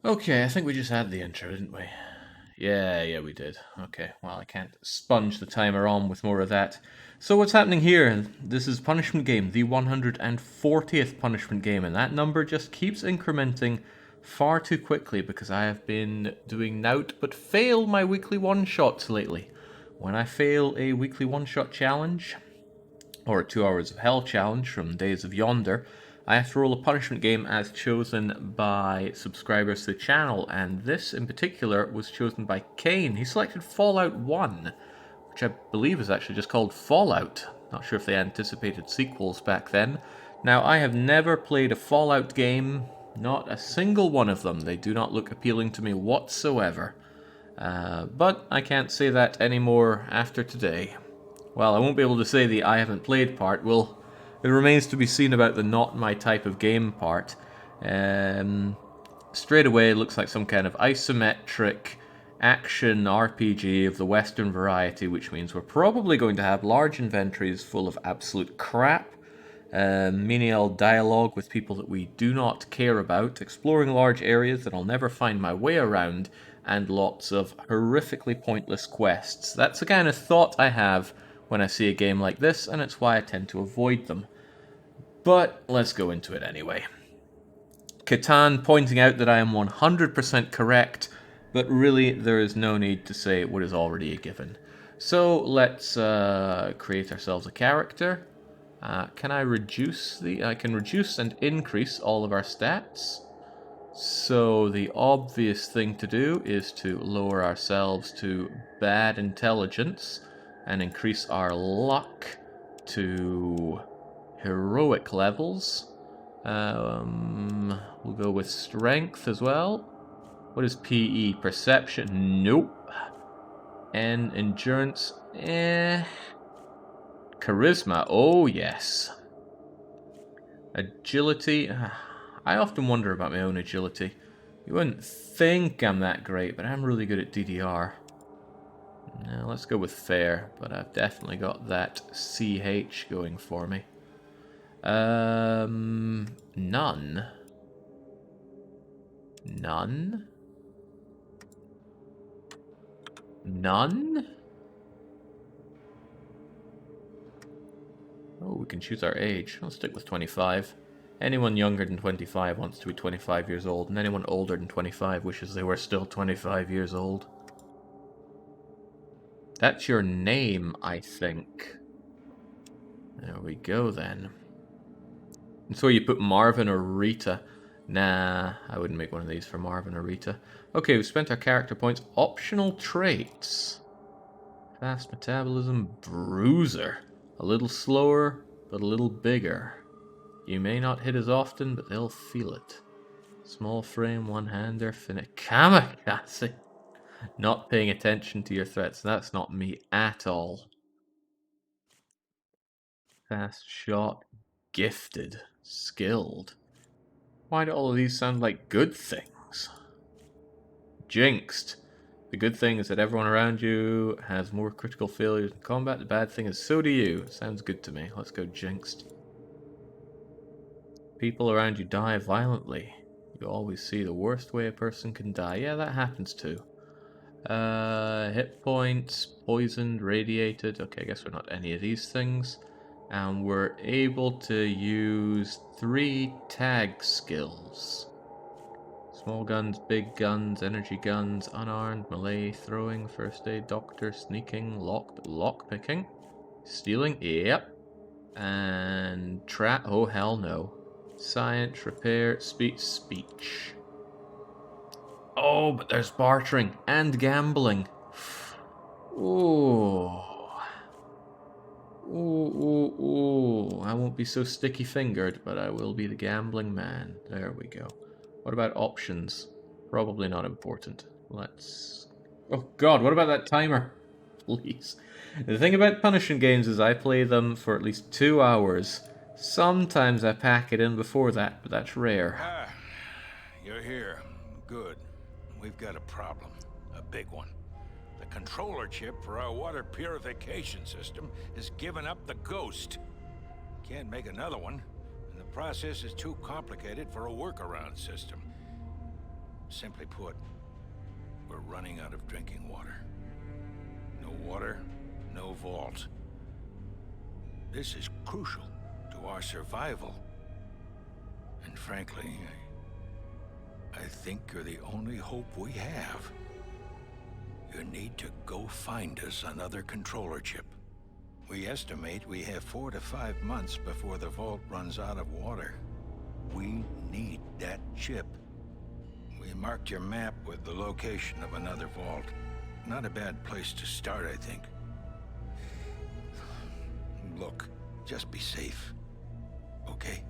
Okay, I think we just had the intro, didn't we? Yeah, we did. Okay, well, I can't sponge the timer on with more of that. So what's happening here? This is Punishment Game, the 140th Punishment Game, and that number just keeps incrementing far too quickly because I have been doing nout but fail my weekly one-shots lately. When I fail a weekly one-shot challenge, or 2 Hours of Hell challenge from Days of Yonder, I have to roll a punishment game as chosen by subscribers to the channel, and this in particular was chosen by Kane. He selected Fallout 1, which I believe is actually just called Fallout. Not sure if they anticipated sequels back then. Now, I have never played a Fallout game, not a single one of them. They do not look appealing to me whatsoever. But I can't say that anymore after today. Well, I won't be able to say the I haven't played part. Well, it remains to be seen about the not my type of game part. Straight away, it looks like some kind of isometric action RPG of the Western variety, which means we're probably going to have large inventories full of absolute crap, menial dialogue with people that we do not care about, exploring large areas that I'll never find my way around, and lots of horrifically pointless quests. That's the kind of thought I have when I see a game like this, and it's why I tend to avoid them. But let's go into it anyway. Catan pointing out that I am 100% correct, but really there is no need to say what is already a given. So let's create ourselves a character. Can I reduce the... I can reduce and increase all of our stats. So the obvious thing to do is to lower ourselves to bad intelligence and increase our luck to heroic levels. We'll go with strength as well. What is PE? Perception? Nope. And endurance? Charisma? Oh, yes. Agility? I often wonder about my own agility. You wouldn't think I'm that great, but I'm really good at DDR. Now, let's go with fair, but I've definitely got that CH going for me. None. None? None? Oh, we can choose our age. I'll stick with 25. Anyone younger than 25 wants to be 25 years old, and anyone older than 25 wishes they were still 25 years old. That's your name, I think. There we go, then. And so you put Marvin or Rita. Nah, I wouldn't make one of these for Marvin or Rita. Okay, we've spent our character points. Optional traits. Fast metabolism, bruiser. A little slower, but a little bigger. You may not hit as often, but they'll feel it. Small frame, one-hander, kamikaze. Not paying attention to your threats. That's not me at all. Fast shot, gifted, skilled. Why do all of these sound like good things? Jinxed. The good thing is that everyone around you has more critical failures in combat. The bad thing is so do you. Sounds good to me. Let's go jinxed. People around you die violently. You always see the worst way a person can die. Yeah, that happens too. Hit points, poisoned, radiated. Okay, I guess we're not any of these things. And we're able to use 3 tag skills. Small guns, big guns, energy guns, unarmed, melee, throwing, first aid, doctor, sneaking, lock picking, stealing, yep. And trap, oh hell no. Science, repair, speech. Oh, but there's bartering and gambling. Ooh. Ooh. I won't be so sticky-fingered, but I will be the gambling man. There we go. What about options? Probably not important. Let's... Oh god, what about that timer? Please. The thing about punishment games is I play them for at least 2 hours. Sometimes I pack it in before that, but that's rare. Ah, you're here. Good. We've got a problem. A big one. The controller chip for our water purification system has given up the ghost. Can't make another one, and the process is too complicated for a workaround system. Simply put, we're running out of drinking water. No water, no vault. This is crucial to our survival. And frankly, I think you're the only hope we have. You need to go find us another controller chip. We estimate we have 4 to 5 months before the vault runs out of water. We need that chip. We marked your map with the location of another vault. Not a bad place to start, I think. Look, just be safe. Okay?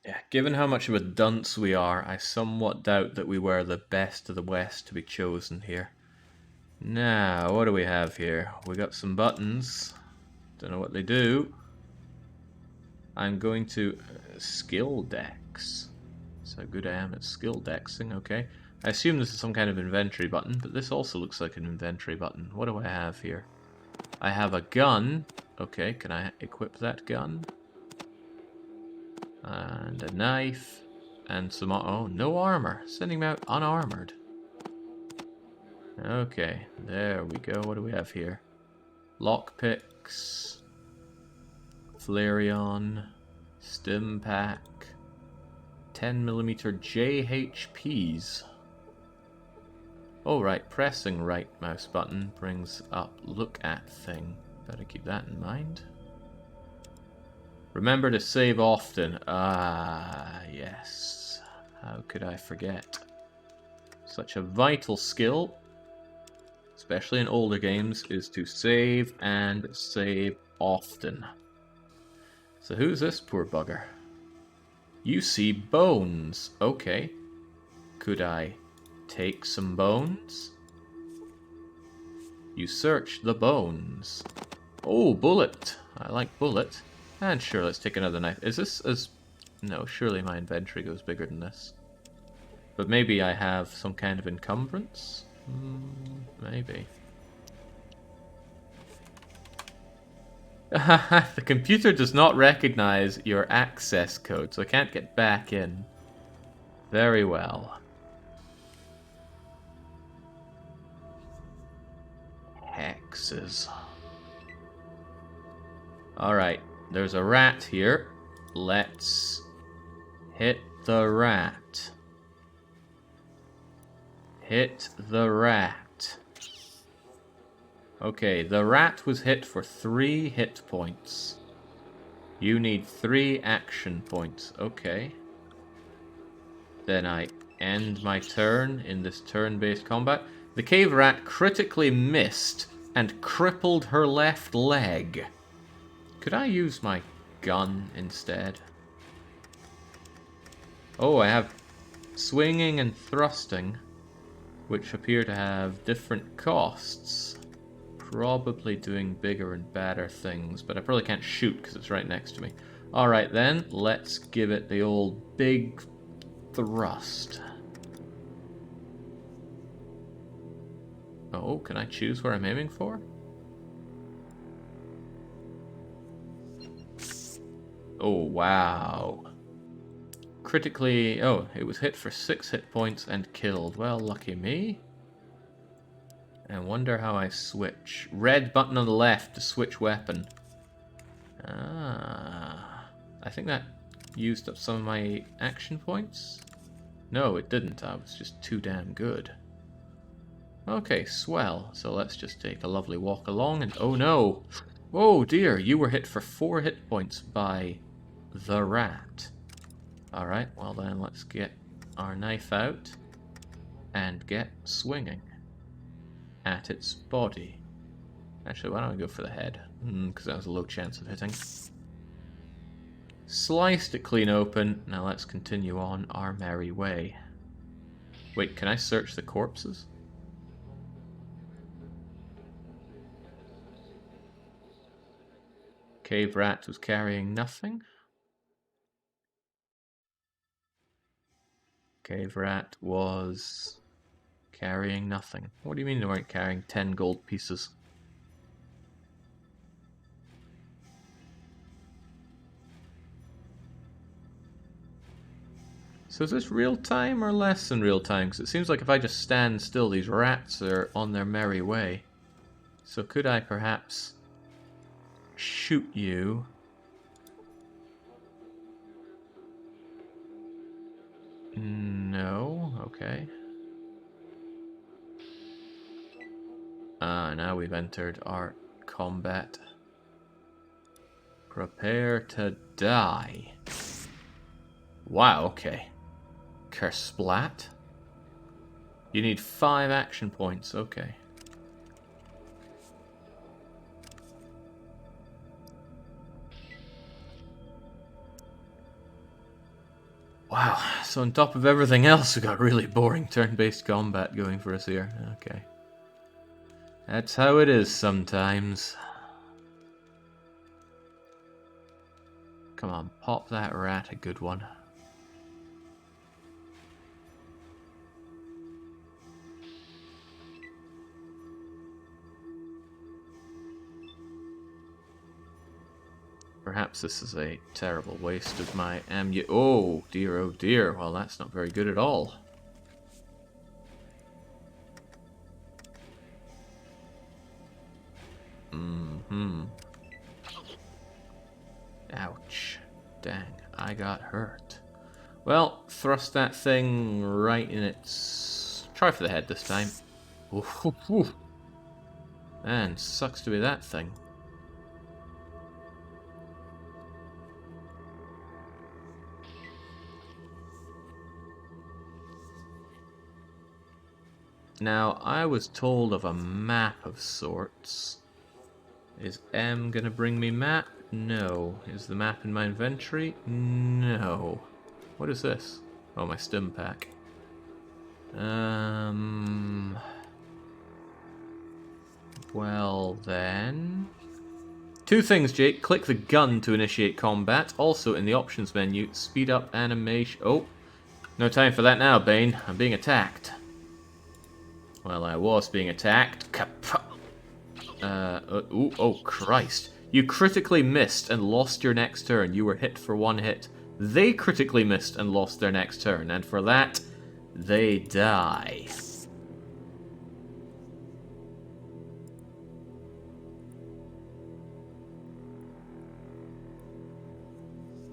Yeah, given how much of a dunce we are, I somewhat doubt that we were the best of the West to be chosen here. Now, what do we have here? We got some buttons. Don't know what they do. I'm going to skill dex. That's how good I am at skill dexing, okay. I assume this is some kind of inventory button, but this also looks like an inventory button. What do I have here? I have a gun. Okay, can I equip that gun? And a knife. And some... oh, no armor. Sending me out unarmored. Okay, there we go. What do we have here? Lockpicks. Flareon. Stim pack. 10mm JHPs. Oh right, pressing right mouse button brings up look at thing. Better keep that in mind. Remember to save often. Ah, yes. How could I forget? Such a vital skill, especially in older games, is to save and save often. So who's this poor bugger? You see bones. Okay. Could I take some bones? You search the bones. Oh, bullet. I like bullet. And sure, let's take another knife. Is this as... no, surely my inventory goes bigger than this. But maybe I have some kind of encumbrance? Maybe. The computer does not recognize your access code, so I can't get back in. Very well. Hexes. Alright, there's a rat here. Let's hit the rat. Hit the rat. Okay, the rat was hit for 3 hit points. You need 3 action points. Okay. Then I end my turn in this turn-based combat. The cave rat critically missed and crippled her left leg. Could I use my gun instead? Oh, I have swinging and thrusting, which appear to have different costs. Probably doing bigger and badder things, but I probably can't shoot because it's right next to me. Alright then, let's give it the old big thrust. Oh, can I choose where I'm aiming for? Oh, wow. Critically... oh, it was hit for 6 hit points and killed. Well, lucky me. I wonder how I switch. Red button on the left to switch weapon. Ah. I think that used up some of my action points. No, it didn't. I was just too damn good. Okay, swell. So let's just take a lovely walk along and... oh no! Oh dear, you were hit for 4 hit points by the rat. Alright, well then let's get our knife out and get swinging at its body. Actually, why don't I go for the head? Because that has a low chance of hitting. Sliced it clean open. Now let's continue on our merry way. Wait, can I search the corpses? Cave rat was carrying nothing. Cave rat was carrying nothing. What do you mean they weren't carrying 10 gold pieces? So is this real time or less than real time? Because it seems like if I just stand still, these rats are on their merry way. So could I perhaps shoot you? No. Okay. Now we've entered our combat. Prepare to die. Wow, okay. Kersplat. You need 5 action points, okay. Wow, so on top of everything else, we got really boring turn-based combat going for us here. Okay. That's how it is sometimes. Come on, pop that rat a good one. Perhaps this is a terrible waste of my ammu- oh dear, well that's not very good at all. Ouch. Dang, I got hurt. Well, thrust that thing right in its... Try for the head this time. Oof, oof, oof. Man, sucks to be that thing. Now, I was told of a map of sorts. Is M gonna bring me map? No. Is the map in my inventory? No. What is this? Oh, my stim pack. Well then... 2 things, Jake. Click the gun to initiate combat. Also, in the options menu, speed up animation... Oh! No time for that now, Bane. I'm being attacked. Well, I was being attacked. Oh, Christ. You critically missed and lost your next turn. You were hit for 1 hit. They critically missed and lost their next turn, and for that, they die.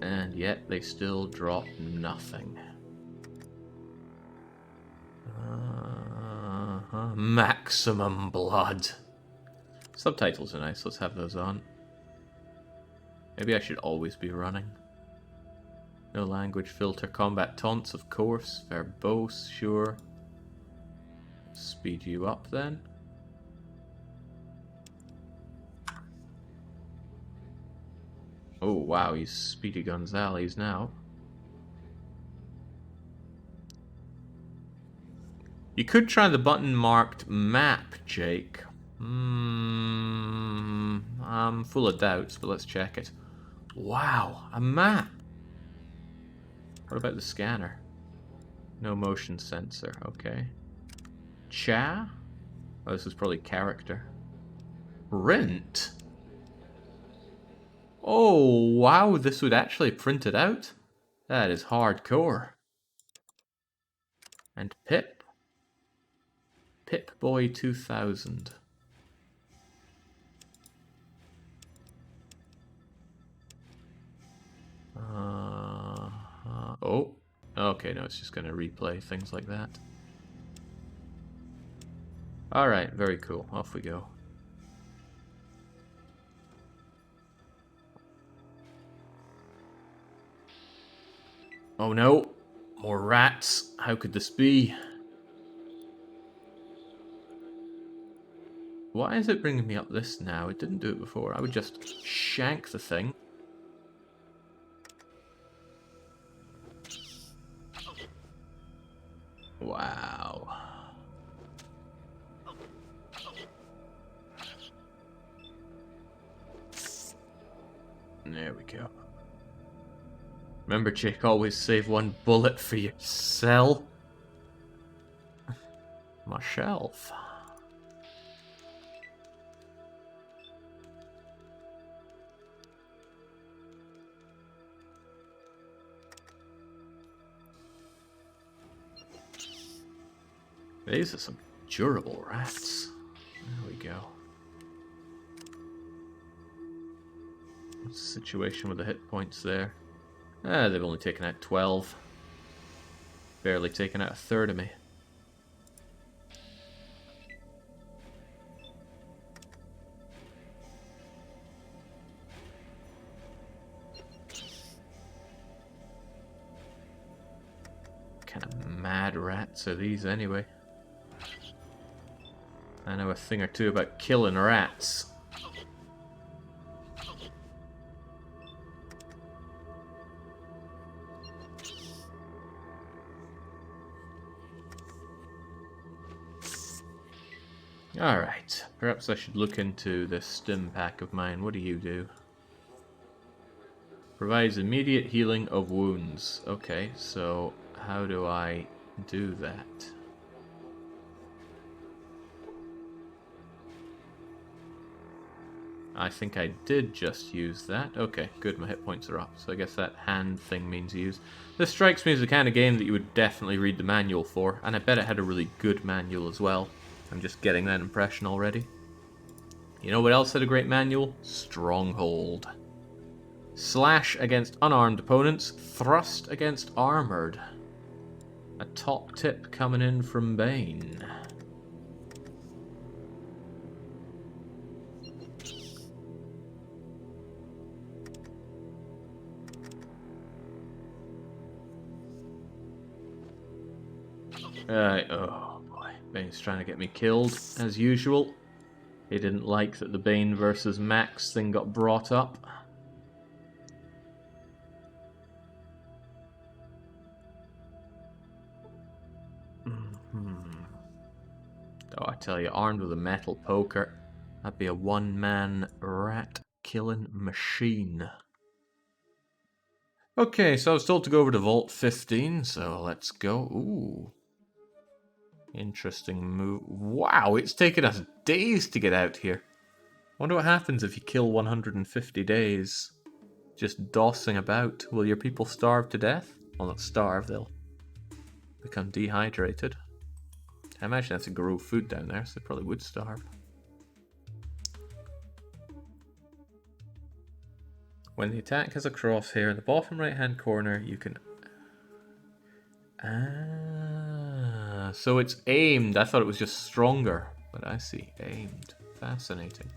And yet they still drop nothing. Maximum blood. Subtitles are nice, let's have those on. Maybe I should always be running. No language filter, combat taunts, of course. Verbose, sure. Speed you up then. Oh wow, he's Speedy Gonzales now. You could try the button marked map, Jake. I'm full of doubts, but let's check it. Wow, a map! What about the scanner? No motion sensor, okay. Cha? Oh, this is probably character. Print? Oh, wow, this would actually print it out? That is hardcore. And Pip? Pip-Boy 2000. Oh, okay, no, it's just going to replay things like that. Alright, very cool. Off we go. Oh no! More rats! How could this be? Why is it bringing me up this now? It didn't do it before. I would just shank the thing. Wow. There we go. Remember, Jake, always save one bullet for yourself. My shelf. These are some durable rats. There we go. What's the situation with the hit points there? Ah, they've only taken out 12. Barely taken out a third of me. Kind of mad rats are these anyway. I know a thing or two about killing rats. Alright, perhaps I should look into this stim pack of mine. What do you do? Provides immediate healing of wounds. Okay, so how do I do that? I think I did just use that. Okay, good, my hit points are up. So I guess that hand thing means use. This strikes me as the kind of game that you would definitely read the manual for, and I bet it had a really good manual as well. I'm just getting that impression already. You know what else had a great manual? Stronghold. Slash against unarmed opponents, thrust against armored. A top tip coming in from Bane. Oh boy, Bane's trying to get me killed, as usual. He didn't like that the Bane versus Max thing got brought up. Oh, I tell you, armed with a metal poker, that'd be a one-man rat-killing machine. Okay, so I was told to go over to Vault 15, so let's go. Ooh. Interesting move. Wow, it's taken us days to get out here. Wonder what happens if you kill 150 days just dossing about. Will your people starve to death? Well, not starve, they'll become dehydrated. I imagine they have to grow food down there, so they probably would starve. When the attack has a crosshair in the bottom right hand corner, you can... Ah, so it's aimed. I thought it was just stronger, but I see. Aimed. Fascinating.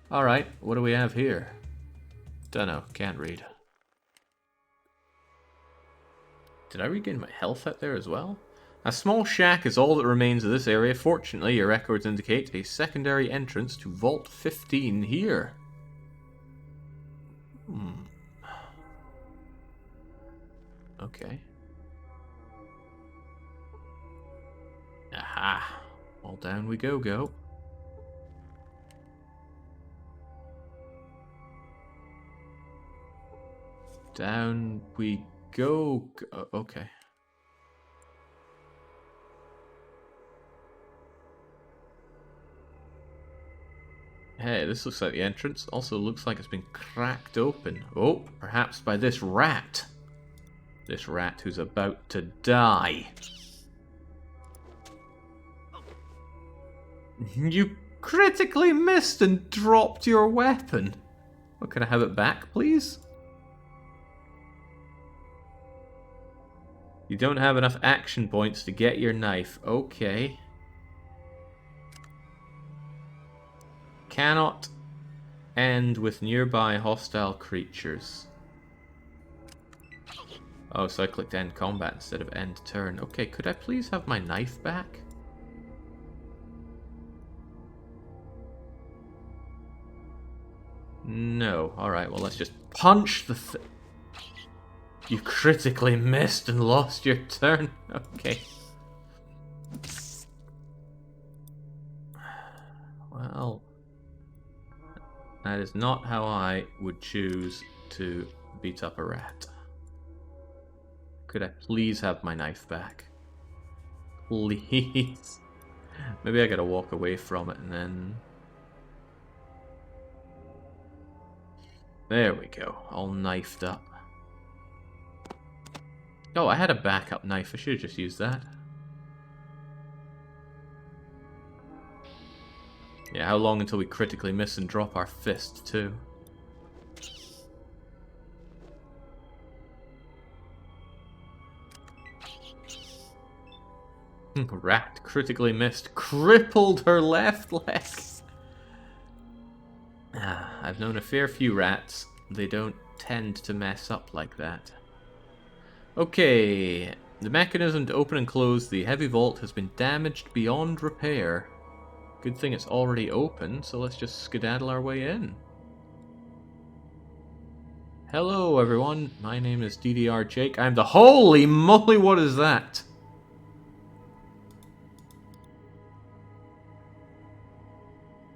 Alright, what do we have here? Dunno, can't read. Did I regain my health out there as well? A small shack is all that remains of this area. Fortunately, your records indicate a secondary entrance to Vault 15 here. Okay. Aha. Well, down we go. Down we go. Okay. Hey, this looks like the entrance. Also looks like it's been cracked open. Oh, perhaps by this rat. This rat who's about to die. You critically missed and dropped your weapon. Well, can I have it back, please? You don't have enough action points to get your knife. Okay. Cannot end with nearby hostile creatures. Oh, so I clicked end combat instead of end turn. Okay, could I please have my knife back? No. Alright, well let's just punch the You critically missed and lost your turn. Okay. Well, that is not how I would choose to beat up a rat. Could I please have my knife back? Please. Maybe I gotta walk away from it and then... There we go, all knifed up. Oh, I had a backup knife, I should have just used that. Yeah, how long until we critically miss and drop our fist, too? Rat critically missed, crippled her left leg. I've known a fair few rats. They don't tend to mess up like that. Okay, the mechanism to open and close the heavy vault has been damaged beyond repair. Good thing it's already open, so let's just skedaddle our way in. Hello everyone, my name is DDR Jake. I'm the... Holy moly, what is that?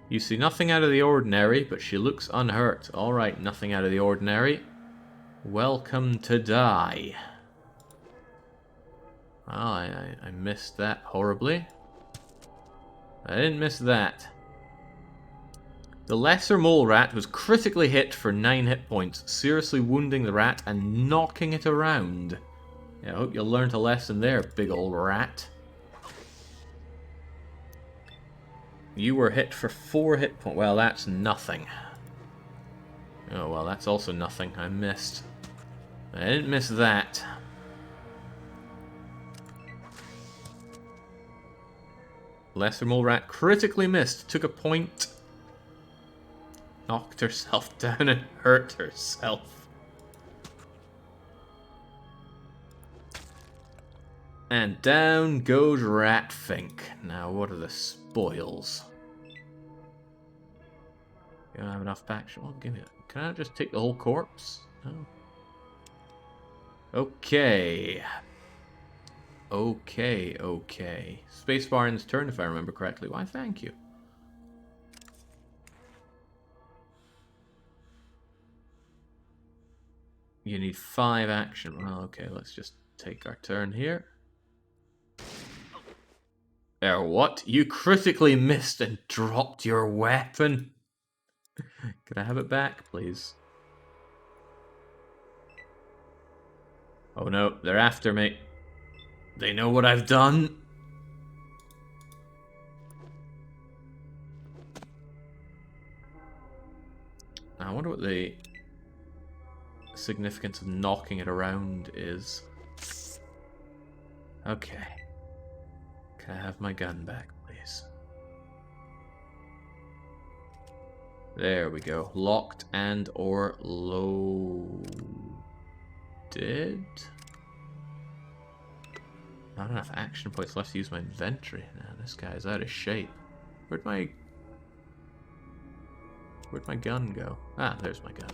You see nothing out of the ordinary, but she looks unhurt. Alright, nothing out of the ordinary. Welcome to die. Well, I missed that horribly. I didn't miss that. The lesser mole rat was critically hit for 9 hit points, seriously wounding the rat and knocking it around. Yeah, I hope you learned a lesson there, big old rat. You were hit for 4 hit points. Well, that's nothing. Oh, well, that's also nothing. I missed. I didn't miss that. Lesser mole rat critically missed. Took a point. Knocked herself down and hurt herself. And down goes Ratfink. Now, what are the spoils? You don't have enough action. Well, give me it. Can I just take the whole corpse? No. Okay. Okay. Spacebar ends turn, if I remember correctly. Why, thank you. You need 5 action. Well, okay, let's just take our turn here. There, what? You critically missed and dropped your weapon. Could I have it back, please? Oh no, they're after me. They know what I've done. I wonder what the significance of knocking it around is. Okay. Can I have my gun back, please? There we go. Locked and or loaded. Not enough action points left to use my inventory. Now this guy's out of shape. Where'd my gun go? Ah, there's my gun.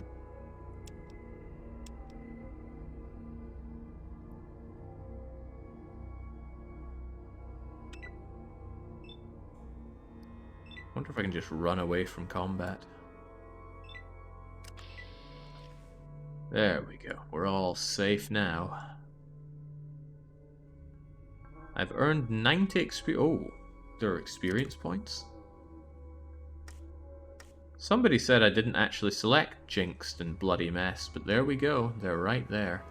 Wonder if I can just run away from combat. There we go. We're all safe now. I've earned 90 experience. Oh, there are experience points? Somebody said I didn't actually select Jinxed and Bloody Mess, but there we go. They're right there.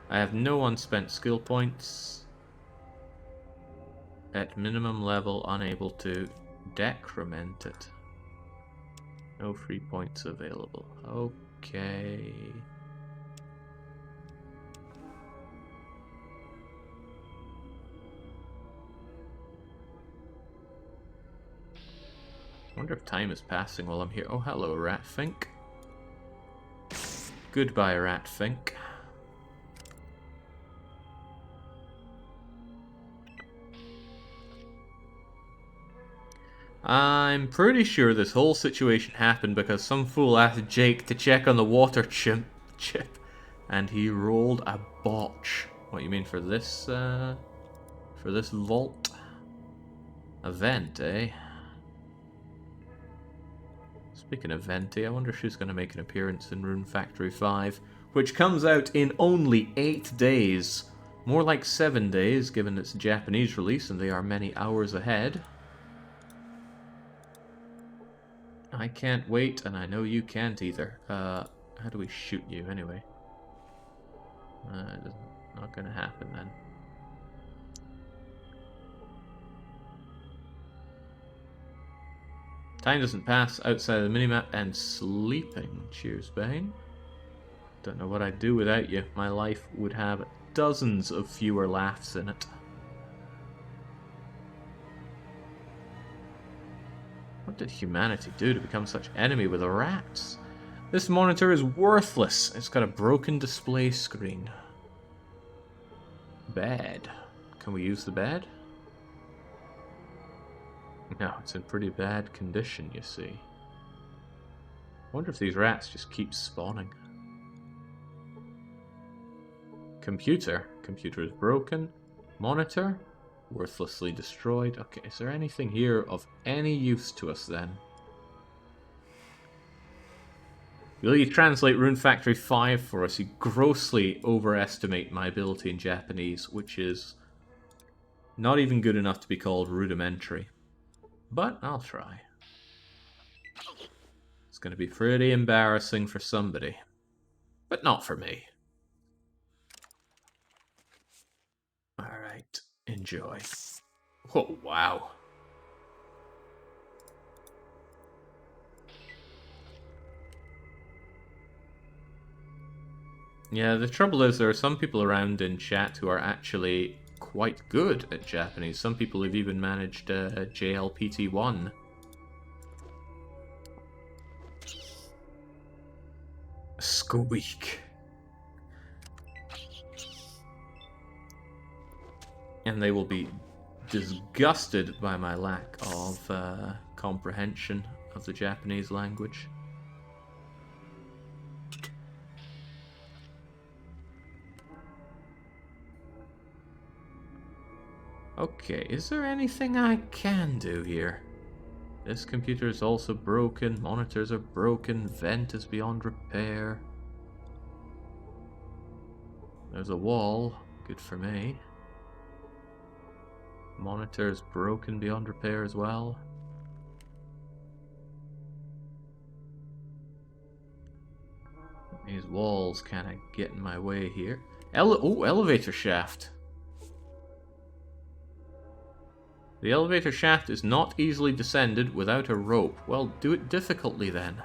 I have no unspent skill points. At minimum level, unable to decrement it. No free points available. Okay. I wonder if time is passing while I'm here. Oh, hello, Ratfink. Goodbye, Ratfink. I'm pretty sure this whole situation happened because some fool asked Jake to check on the water chip, and he rolled a botch. What you mean for this vault? A vent, eh? Speaking of Venti, I wonder if she's going to make an appearance in Rune Factory 5, which comes out in only 8 days. More like 7 days, given its Japanese release, and they are many hours ahead. I can't wait, and I know you can't either. How do we shoot you, anyway? Not going to happen, then. Time doesn't pass outside of the minimap and sleeping. Cheers, Bane. Don't know what I'd do without you. My life would have dozens of fewer laughs in it. What did humanity do to become such enemy with the rats? This monitor is worthless. It's got a broken display screen. Bed. Can we use the bed? No, it's in pretty bad condition, you see. I wonder if these rats just keep spawning. Computer. Computer is broken. Monitor. Worthlessly destroyed. Okay, is there anything here of any use to us then? Will you translate Rune Factory 5 for us? You grossly overestimate my ability in Japanese, which is not even good enough to be called rudimentary. But I'll try. It's going to be pretty embarrassing for somebody. But not for me. Alright, enjoy. Oh, wow. Yeah, the trouble is there are some people around in chat who are actually quite good at Japanese. Some people have even managed JLPT1. Squeak. And they will be disgusted by my lack of comprehension of the Japanese language. Okay, is there anything I can do here? This computer is also broken, monitors are broken, vent is beyond repair. There's a wall, good for me. Monitor is broken beyond repair as well. These walls kind of get in my way here. Elevator shaft. The elevator shaft is not easily descended without a rope. Well, do it difficultly then.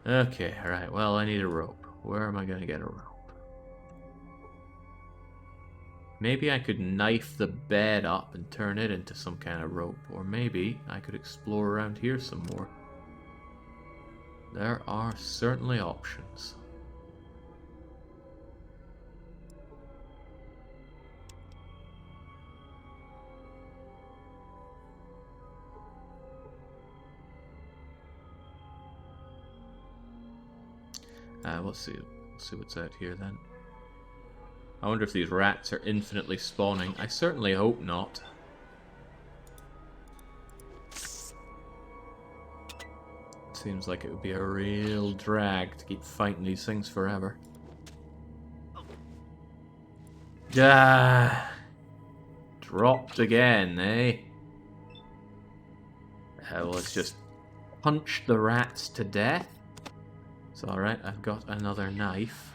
Okay, alright, well, I need a rope. Where am I going to get a rope? Maybe I could knife the bed up and turn it into some kind of rope. Or maybe I could explore around here some more. There are certainly options. Let's see what's out here then. I wonder if these rats are infinitely spawning. I certainly hope not. It seems like it would be a real drag to keep fighting these things forever. Ah, dropped again, eh? Well, let's just punch the rats to death. It's alright, I've got another knife.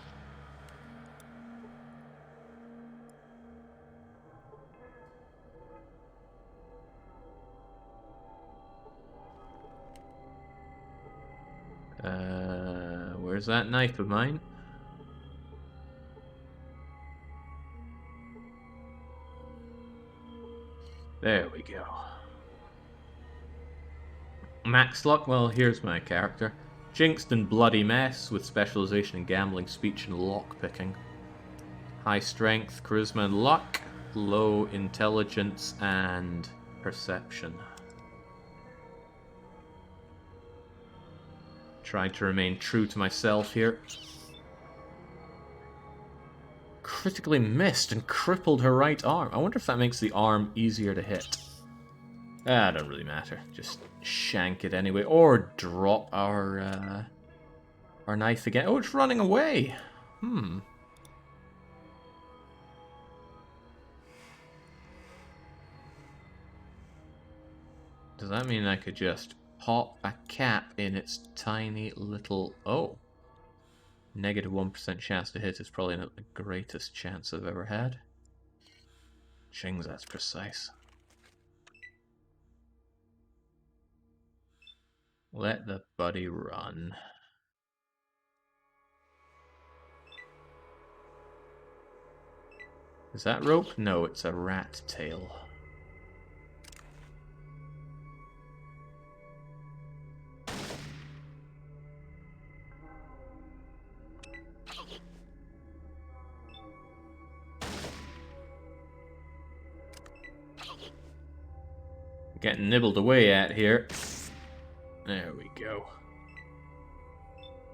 Where's that knife of mine? There we go. Max luck? Well, here's my character. Jinxed and bloody mess with specialization in gambling, speech, and lockpicking. High strength, charisma, and luck. Low intelligence and perception. Trying to remain true to myself here. Critically missed and crippled her right arm. I wonder if that makes the arm easier to hit. Ah, don't really matter. Just shank it anyway. Or drop our knife again. Oh, it's running away. Does that mean I could just pop a cap in its tiny little... Oh. Negative 1% chance to hit is probably not the greatest chance I've ever had. Jings, that's precise. Let the buddy run. Is that rope? No, it's a rat tail. Getting nibbled away at here. There we go.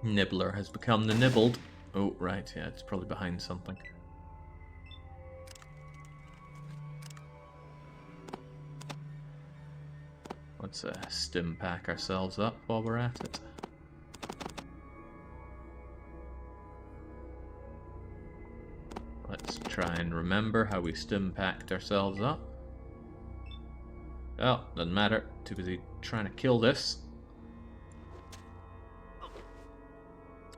Nibbler has become the nibbled. Oh, right, yeah, it's probably behind something. Let's stim pack ourselves up while we're at it. Let's try and remember how we stim packed ourselves up. Oh, doesn't matter. Too busy trying to kill this.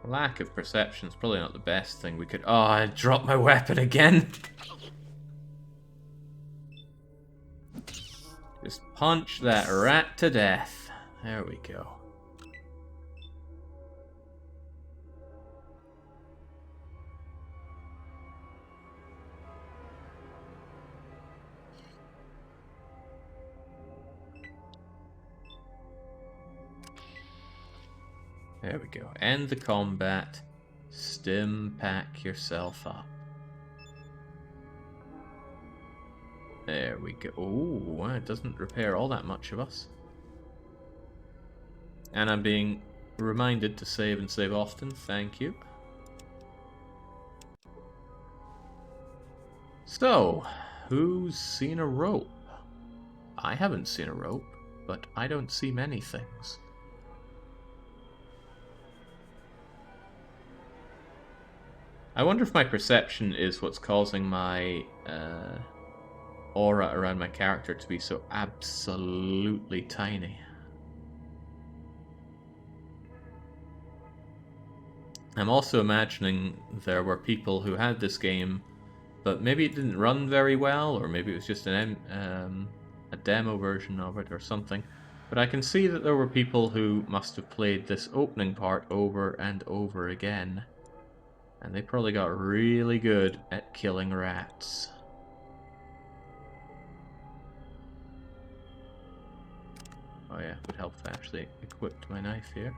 Lack of perception is probably not the best thing we could... Oh, I dropped my weapon again! Just punch that rat to death. There we go. There we go. End the combat. Stim pack yourself up. There we go. Oh, it doesn't repair all that much of us. And I'm being reminded to save and save often. Thank you. So, who's seen a rope? I haven't seen a rope, but I don't see many things. I wonder if my perception is what's causing my aura around my character to be so absolutely tiny. I'm also imagining there were people who had this game, but maybe it didn't run very well, or maybe it was just a demo version of it or something. But I can see that there were people who must have played this opening part over and over again. And they probably got really good at killing rats. Oh yeah, it would help if I actually equipped my knife here.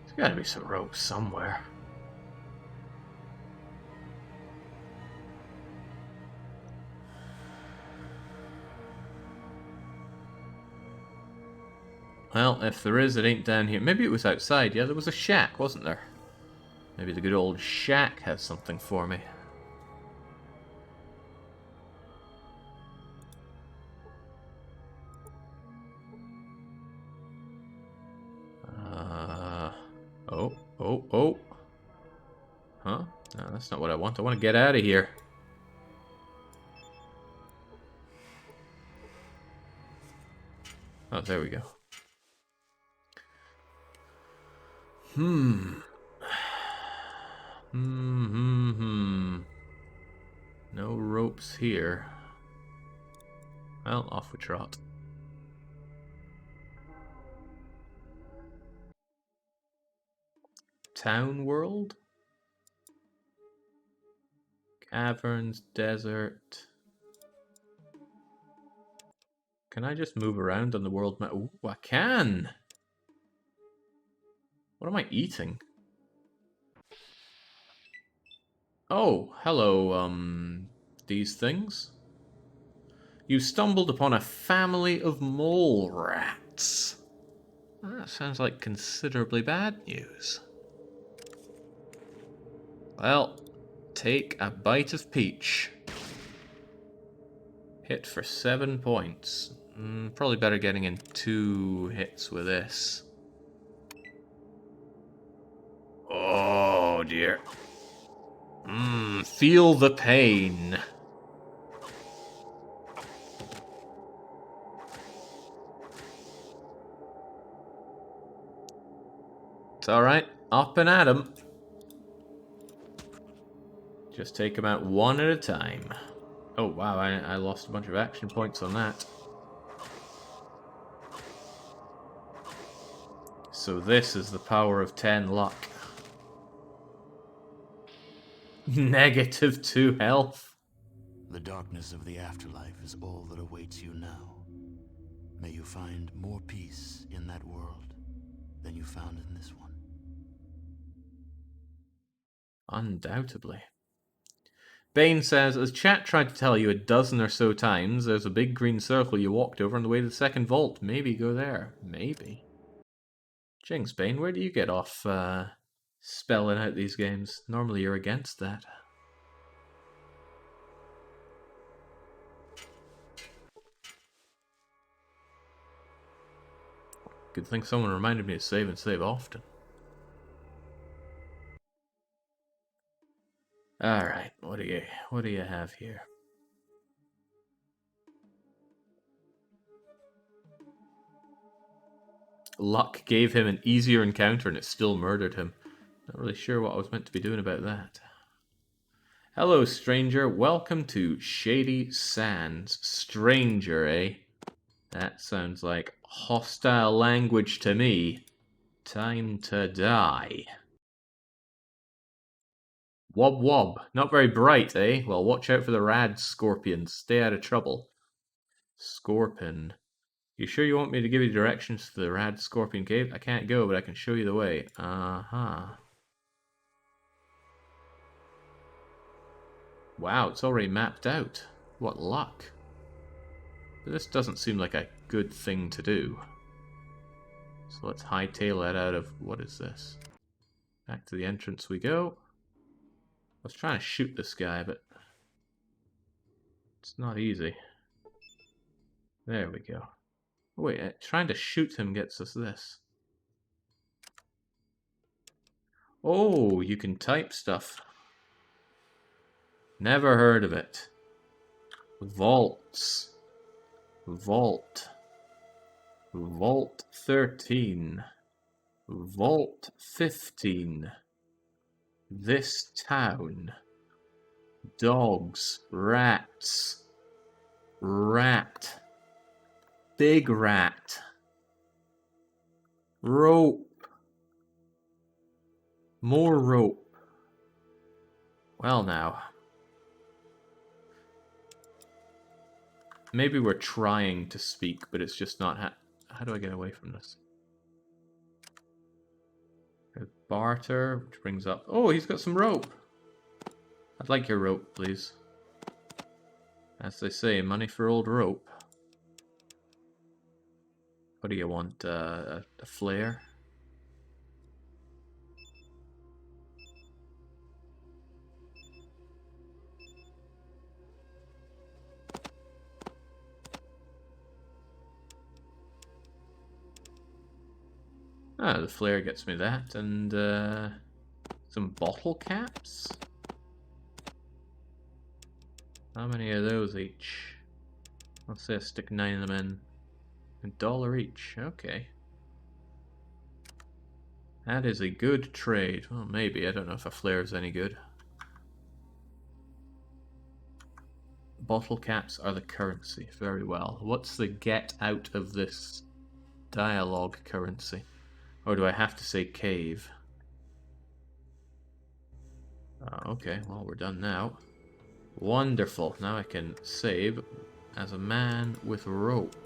There's gotta be some rope somewhere. Well, if there is, it ain't down here. Maybe it was outside. Yeah, there was a shack, wasn't there? Maybe the good old shack has something for me. Oh. Huh? No, that's not what I want. I want to get out of here. Oh, there we go. No ropes here. Well, off we trot. Town world? Caverns, desert. Can I just move around on the world map? Ooh, I can! What am I eating? Oh, hello, these things. You stumbled upon a family of mole rats. That sounds like considerably bad news. Well, take a bite of peach. Hit for 7 points. Probably better getting in 2 hits with this. Oh dear. Feel the pain. It's alright. Up and at 'em. Just take them out one at a time. Oh wow, I lost a bunch of action points on that. So this is the power of 10 luck. -2 health. The darkness of the afterlife is all that awaits you now. May you find more peace in that world than you found in this one. Undoubtedly. Bane says, as chat tried to tell you a dozen or so times, there's a big green circle you walked over on the way to the second vault. Maybe go there. Maybe. Jinx, Bane, where do you get off spelling out these games? Normally you're against that. Good thing someone reminded me to save and save often. Alright, what do you have here? Luck gave him an easier encounter and it still murdered him. Not really sure what I was meant to be doing about that. Hello, stranger. Welcome to Shady Sands. Stranger, eh? That sounds like hostile language to me. Time to die. Wob wob. Not very bright, eh? Well, watch out for the rad scorpions. Stay out of trouble. Scorpion. You sure you want me to give you directions to the rad scorpion cave? I can't go, but I can show you the way. Uh-huh. Wow, it's already mapped out. What luck. But this doesn't seem like a good thing to do. So let's hightail it out of... What is this? Back to the entrance we go. I was trying to shoot this guy, but... it's not easy. There we go. Wait, trying to shoot him gets us this. Oh, you can type stuff. Never heard of it. Vaults. Vault. Vault 13. Vault 15. This town. Dogs. Rats. Rat. Big rat. Rope. More rope. Well now. Maybe we're trying to speak, but it's just not... How do I get away from this? Barter, which brings up... Oh, he's got some rope. I'd like your rope, please. As they say, money for old rope. What do you want? A flare? Ah, the flare gets me that, and some bottle caps? How many of those each? Let's say I stick 9 of them in. $1 each, okay. That is a good trade. Well, maybe. I don't know if a flare is any good. Bottle caps are the currency. Very well. What's the get out of this dialogue currency? Or do I have to say cave? Okay, well, we're done now. Wonderful. Now I can save as a man with rope.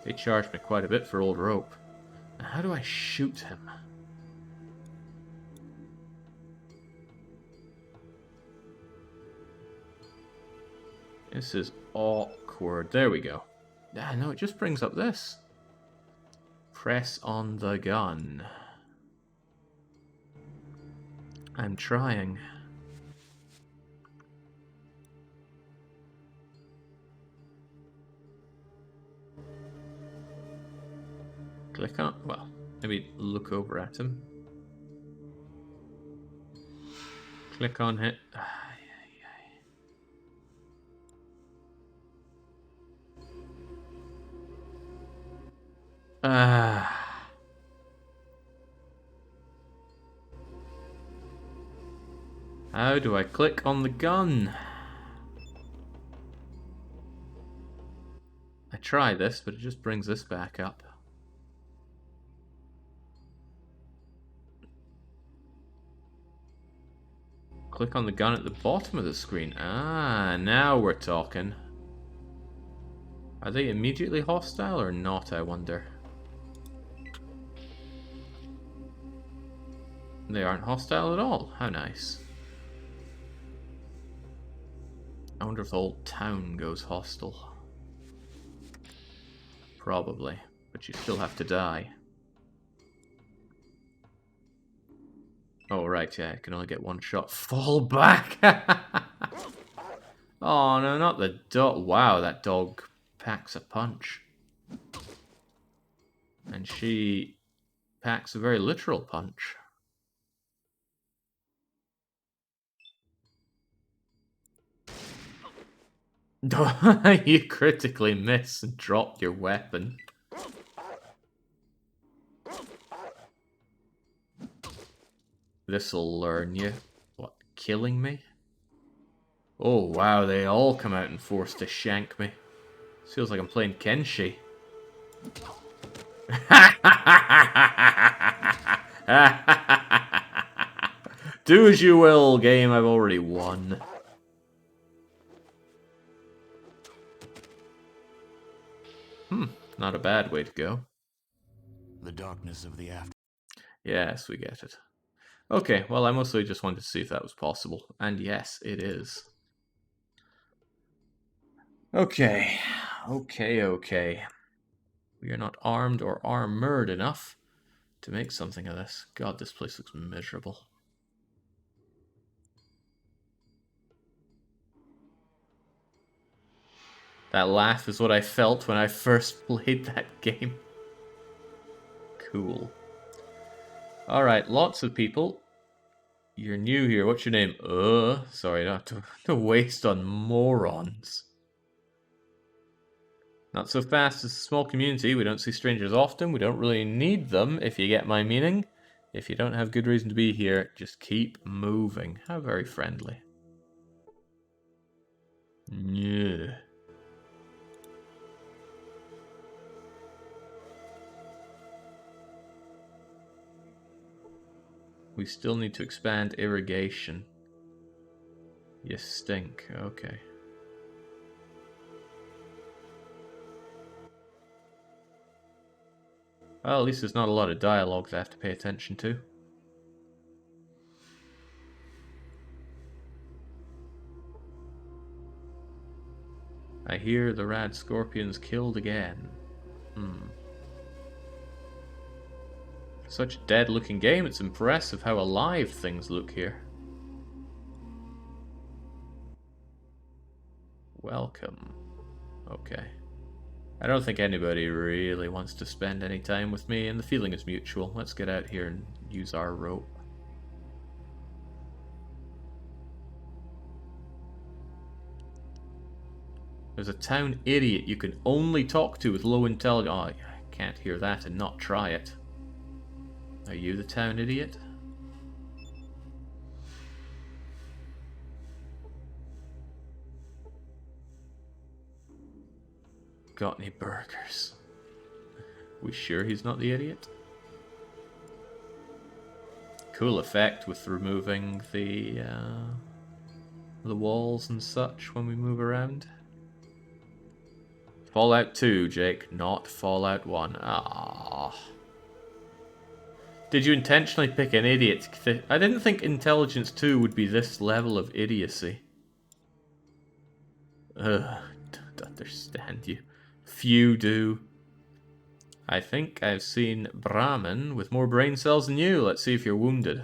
They charged me quite a bit for old rope. Now, how do I shoot him? This is awkward. There we go. Ah, no, it just brings up this. Press on the gun. I'm trying. Click on, well, maybe look over at him. Click on it. How do I click on the gun? I try this, but it just brings this back up. Click on the gun at the bottom of the screen. Ah, now we're talking. Are they immediately hostile or not, I wonder? They aren't hostile at all. How nice. I wonder if the whole town goes hostile. Probably, but you still have to die. Oh, right, yeah, I can only get one shot. Fall back! Oh, no, not the dog. Wow, that dog packs a punch. And she packs a very literal punch. You critically miss and drop your weapon. This'll learn you. What, killing me? Oh wow, they all come out and force to shank me. Feels like I'm playing Kenshi. Do as you will, game, I've already won. Not a bad way to go. The darkness of the after. Yes, we get it. Okay, well, I mostly just wanted to see if that was possible. And yes, it is. Okay. We are not armed or armored enough to make something of this. God, this place looks miserable. That laugh is what I felt when I first played that game. Cool. Alright, lots of people. You're new here. What's your name? Sorry, not to waste on morons. Not so fast. It's a small community. We don't see strangers often. We don't really need them, if you get my meaning. If you don't have good reason to be here, just keep moving. How very friendly. Yeah. We still need to expand irrigation. You stink. Okay. Well, at least there's not a lot of dialogue that I have to pay attention to. I hear the rad scorpions killed again. Such a dead-looking game, it's impressive how alive things look here. Welcome. Okay. I don't think anybody really wants to spend any time with me, and the feeling is mutual. Let's get out here and use our rope. There's a town idiot you can only talk to with low intelligence. Oh, I can't hear that and not try it. Are you the town idiot? Got any burgers? We sure he's not the idiot? Cool effect with removing the walls and such when we move around. Fallout 2, Jake, not Fallout 1. Ah. Did you intentionally pick an idiot? I didn't think Intelligence 2 would be this level of idiocy. Don't understand you. Few do. I think I've seen Brahmin with more brain cells than you. Let's see if you're wounded.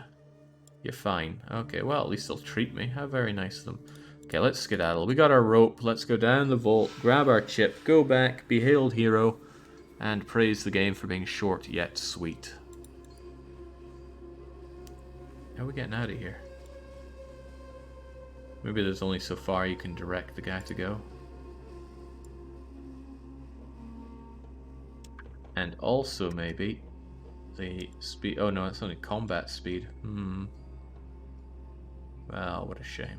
You're fine. Okay, well, at least they'll treat me. How very nice of them. Okay, let's skedaddle. We got our rope. Let's go down the vault, grab our chip, go back, be hailed hero, and praise the game for being short yet sweet. How are we getting out of here? Maybe there's only so far you can direct the guy to go. And also maybe the speed... Oh no, it's only combat speed. Well, what a shame.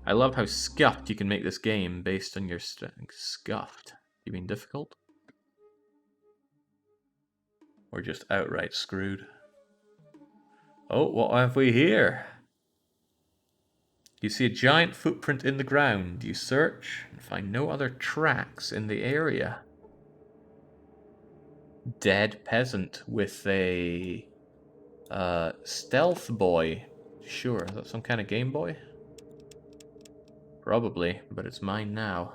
I love how scuffed you can make this game based on your strength. Scuffed? You mean difficult? Or just outright screwed? Oh, what have we here? You see a giant footprint in the ground. You search and find no other tracks in the area. Dead peasant with a stealth boy. Sure, is that some kind of Game Boy? Probably, but it's mine now.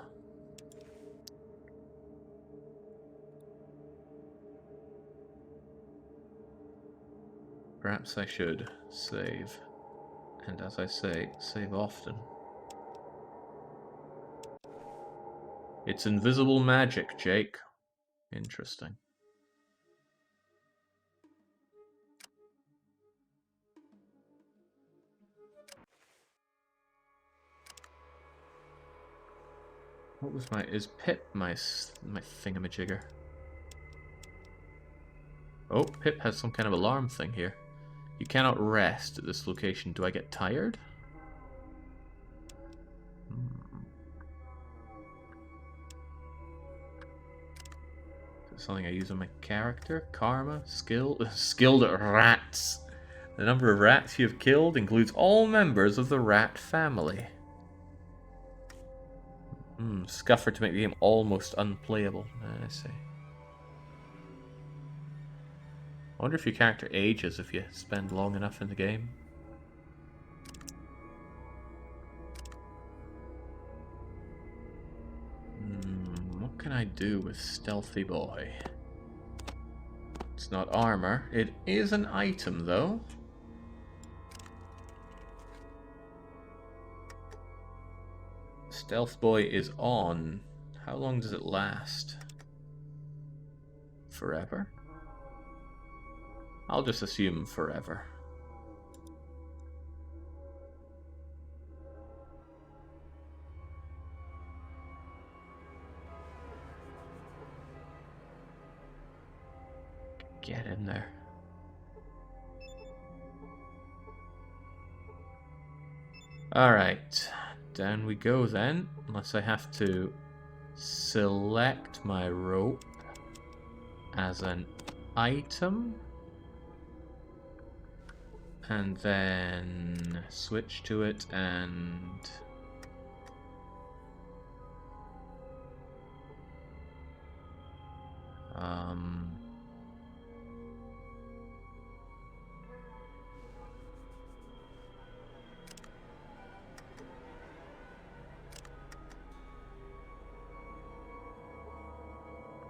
Perhaps I should save. And as I say, save often. It's invisible magic, Jake. Interesting. What was my... Is Pip my thingamajigger? Oh, Pip has some kind of alarm thing here. You cannot rest at this location. Do I get tired? Is it something I use on my character? Karma? Skill? Skilled at rats. The number of rats you have killed includes all members of the rat family. Scuffer to make the game almost unplayable. I see. I wonder if your character ages if you spend long enough in the game. What can I do with Stealthy Boy? It's not armor. It is an item, though. Stealth Boy is on. How long does it last? Forever? I'll just assume forever. Get in there. Alright, down we go then, unless I have to select my rope as an item and then switch to it and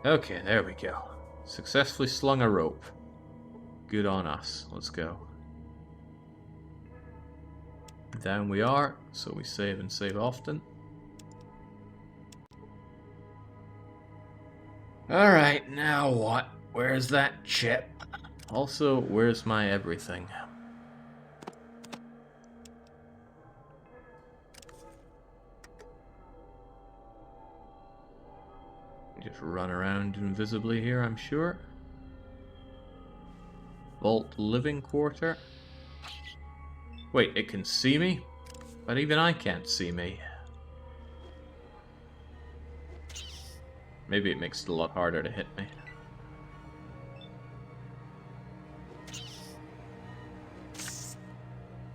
okay, there we go. Successfully slung a rope. Good on us. Let's go. Down we are, so we save and save often. Alright, now what? Where's that chip? Also, where's my everything? Just run around invisibly here, I'm sure. Vault living quarter. Wait, it can see me? But even I can't see me. Maybe it makes it a lot harder to hit me.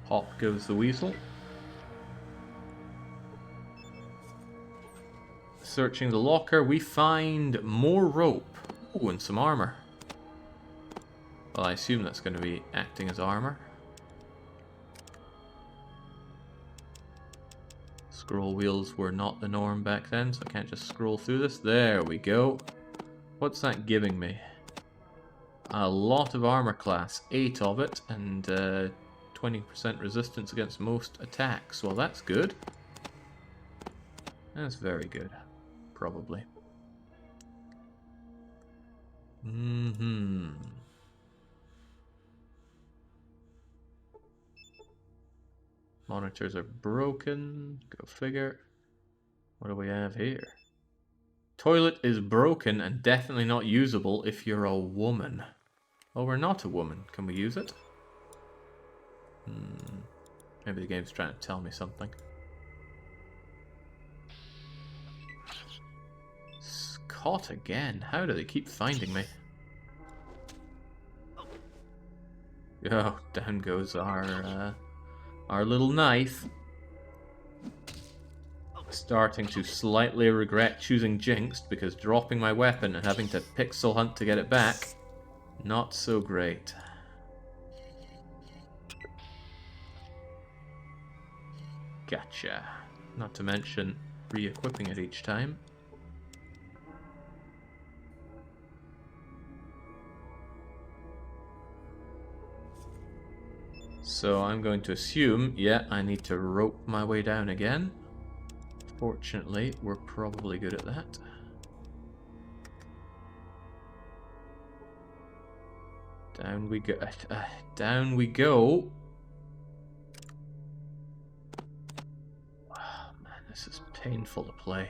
Off goes the weasel. Searching the locker, we find more rope. Ooh, and some armor. Well, I assume that's going to be acting as armor. Scroll wheels were not the norm back then, so I can't just scroll through this. There we go. What's that giving me? A lot of armor class, 8 of it, and 20% resistance against most attacks. Well, that's good. That's very good, probably. Monitors are broken. Go figure. What do we have here? Toilet is broken and definitely not usable if you're a woman. Oh, we're not a woman. Can we use it? Maybe the game's trying to tell me something. Caught again. How do they keep finding me? Oh, down goes our little knife. Starting to slightly regret choosing Jinxed because dropping my weapon and having to pixel hunt to get it back, not so great. Gotcha. Not to mention re-equipping it each time. So I'm going to assume, yeah, I need to rope my way down again. Fortunately, we're probably good at that. Down we go. Down we go. Oh man, this is painful to play.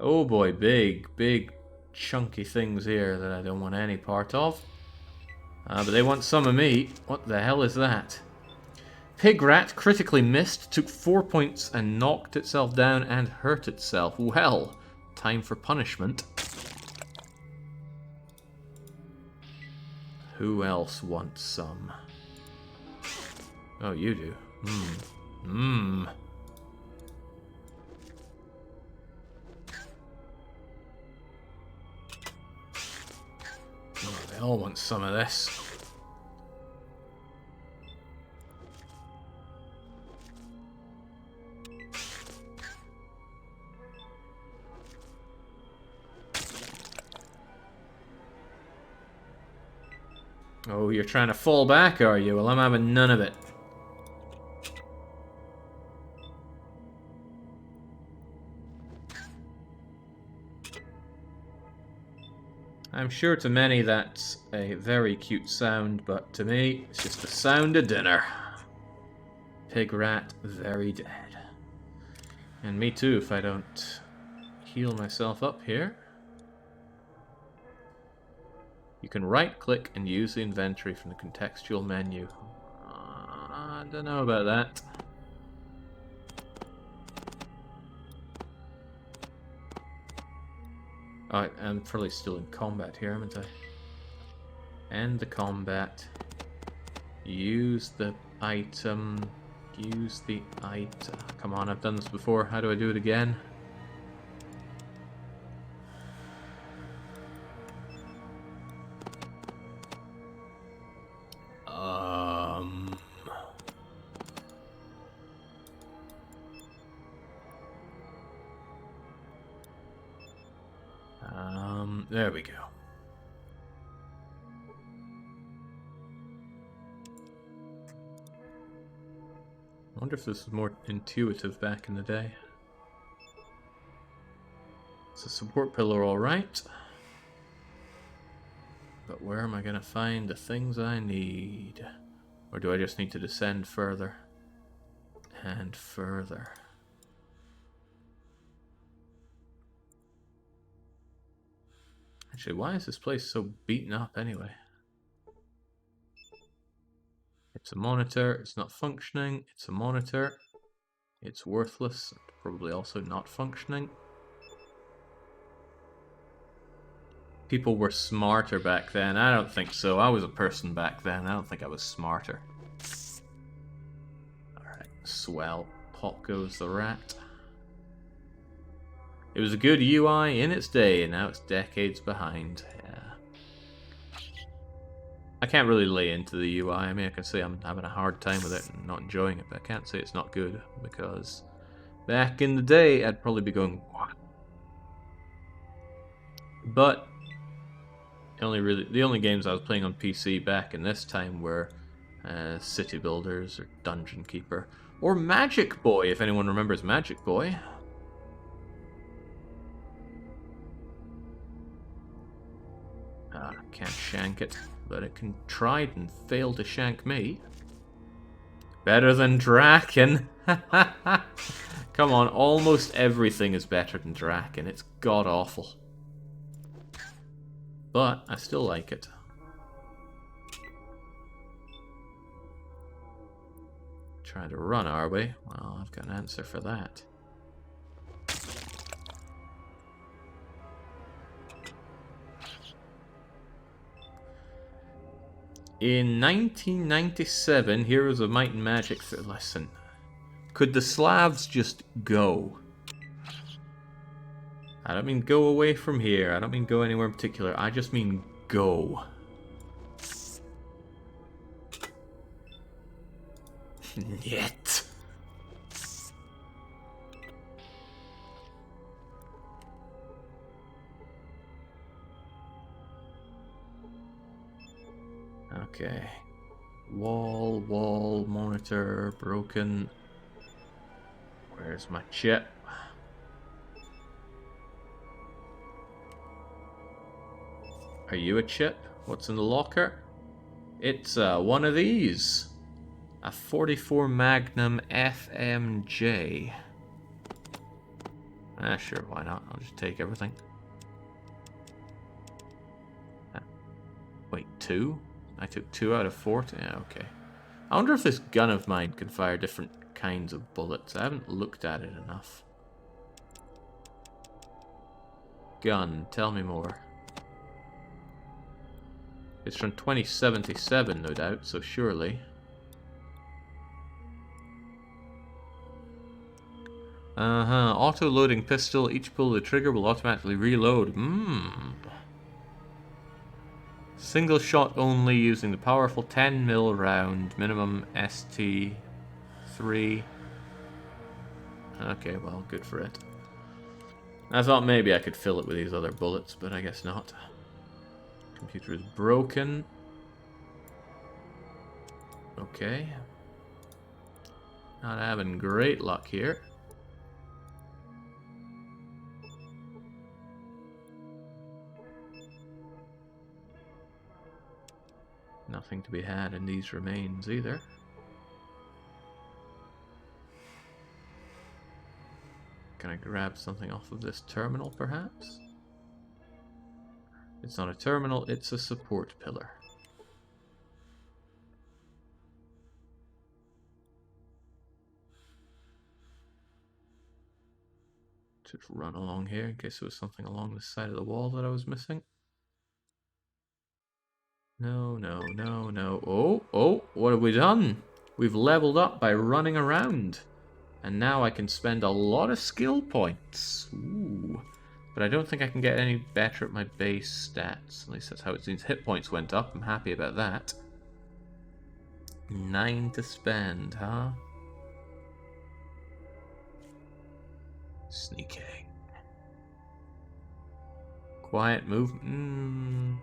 Oh boy, big, chunky things here that I don't want any part of. But they want some of me. What the hell is that? Pig Rat critically missed, took 4 points and knocked itself down and hurt itself. Well, time for punishment. Who else wants some? Oh, you do. Oh, they all want some of this. Oh, you're trying to fall back, are you? Well, I'm having none of it. I'm sure to many that's a very cute sound, but to me, it's just the sound of dinner. Pig Rat, very dead. And me too, if I don't heal myself up here. You can right-click and use the inventory from the contextual menu. I don't know about that. I'm probably still in combat here, haven't I? End the combat. Use the item. Use the item. Come on, I've done this before. How do I do it again? There we go. I wonder if this was more intuitive back in the day. It's a support pillar, alright. But where am I going to find the things I need? Or do I just need to descend further? And further. Actually, why is this place so beaten up anyway? It's a monitor, it's not functioning, it's a monitor, it's worthless, probably also not functioning. People were smarter back then. I don't think so. I was a person back then. I don't think I was smarter. Alright, swell. Pop goes the rat. It was a good UI in its day, and now it's decades behind. Yeah. I can't really lay into the UI. I mean, I can say I'm having a hard time with it and not enjoying it, but I can't say it's not good, because back in the day, I'd probably be going, what? But the only games I was playing on PC back in this time were City Builders or Dungeon Keeper or Magic Boy, if anyone remembers Magic Boy. Can't shank it, but it can try and fail to shank me. Better than Draken. Come on, almost everything is better than Draken. It's god awful. But I still like it. Trying to run our way. Well, I've got an answer for that. In 1997, Heroes of Might and Magic. Listen, could the Slavs just go? I don't mean go away from here. I don't mean go anywhere in particular. I just mean go. Yet. Okay. Wall, monitor, broken. Where's my chip? Are you a chip? What's in the locker? It's one of these. A 44 Magnum FMJ. Sure, why not? I'll just take everything. Wait, 2? I took 2 out of 40? Yeah, okay. I wonder if this gun of mine can fire different kinds of bullets. I haven't looked at it enough. Gun, tell me more. It's from 2077, no doubt, so surely. Auto-loading pistol. Each pull of the trigger will automatically reload. Single shot only using the powerful 10mm round. Minimum ST3. Okay, well, good for it. I thought maybe I could fill it with these other bullets, but I guess not. Computer is broken. Okay. Not having great luck here. Nothing to be had in these remains either. Can I grab something off of this terminal, perhaps? It's not a terminal, it's a support pillar. Just run along here in case there was something along the side of the wall that I was missing. No. Oh, what have we done? We've leveled up by running around. And now I can spend a lot of skill points. Ooh. But I don't think I can get any better at my base stats. At least that's how it seems. Hit points went up. I'm happy about that. 9 to spend, huh? Sneaking. Quiet movement.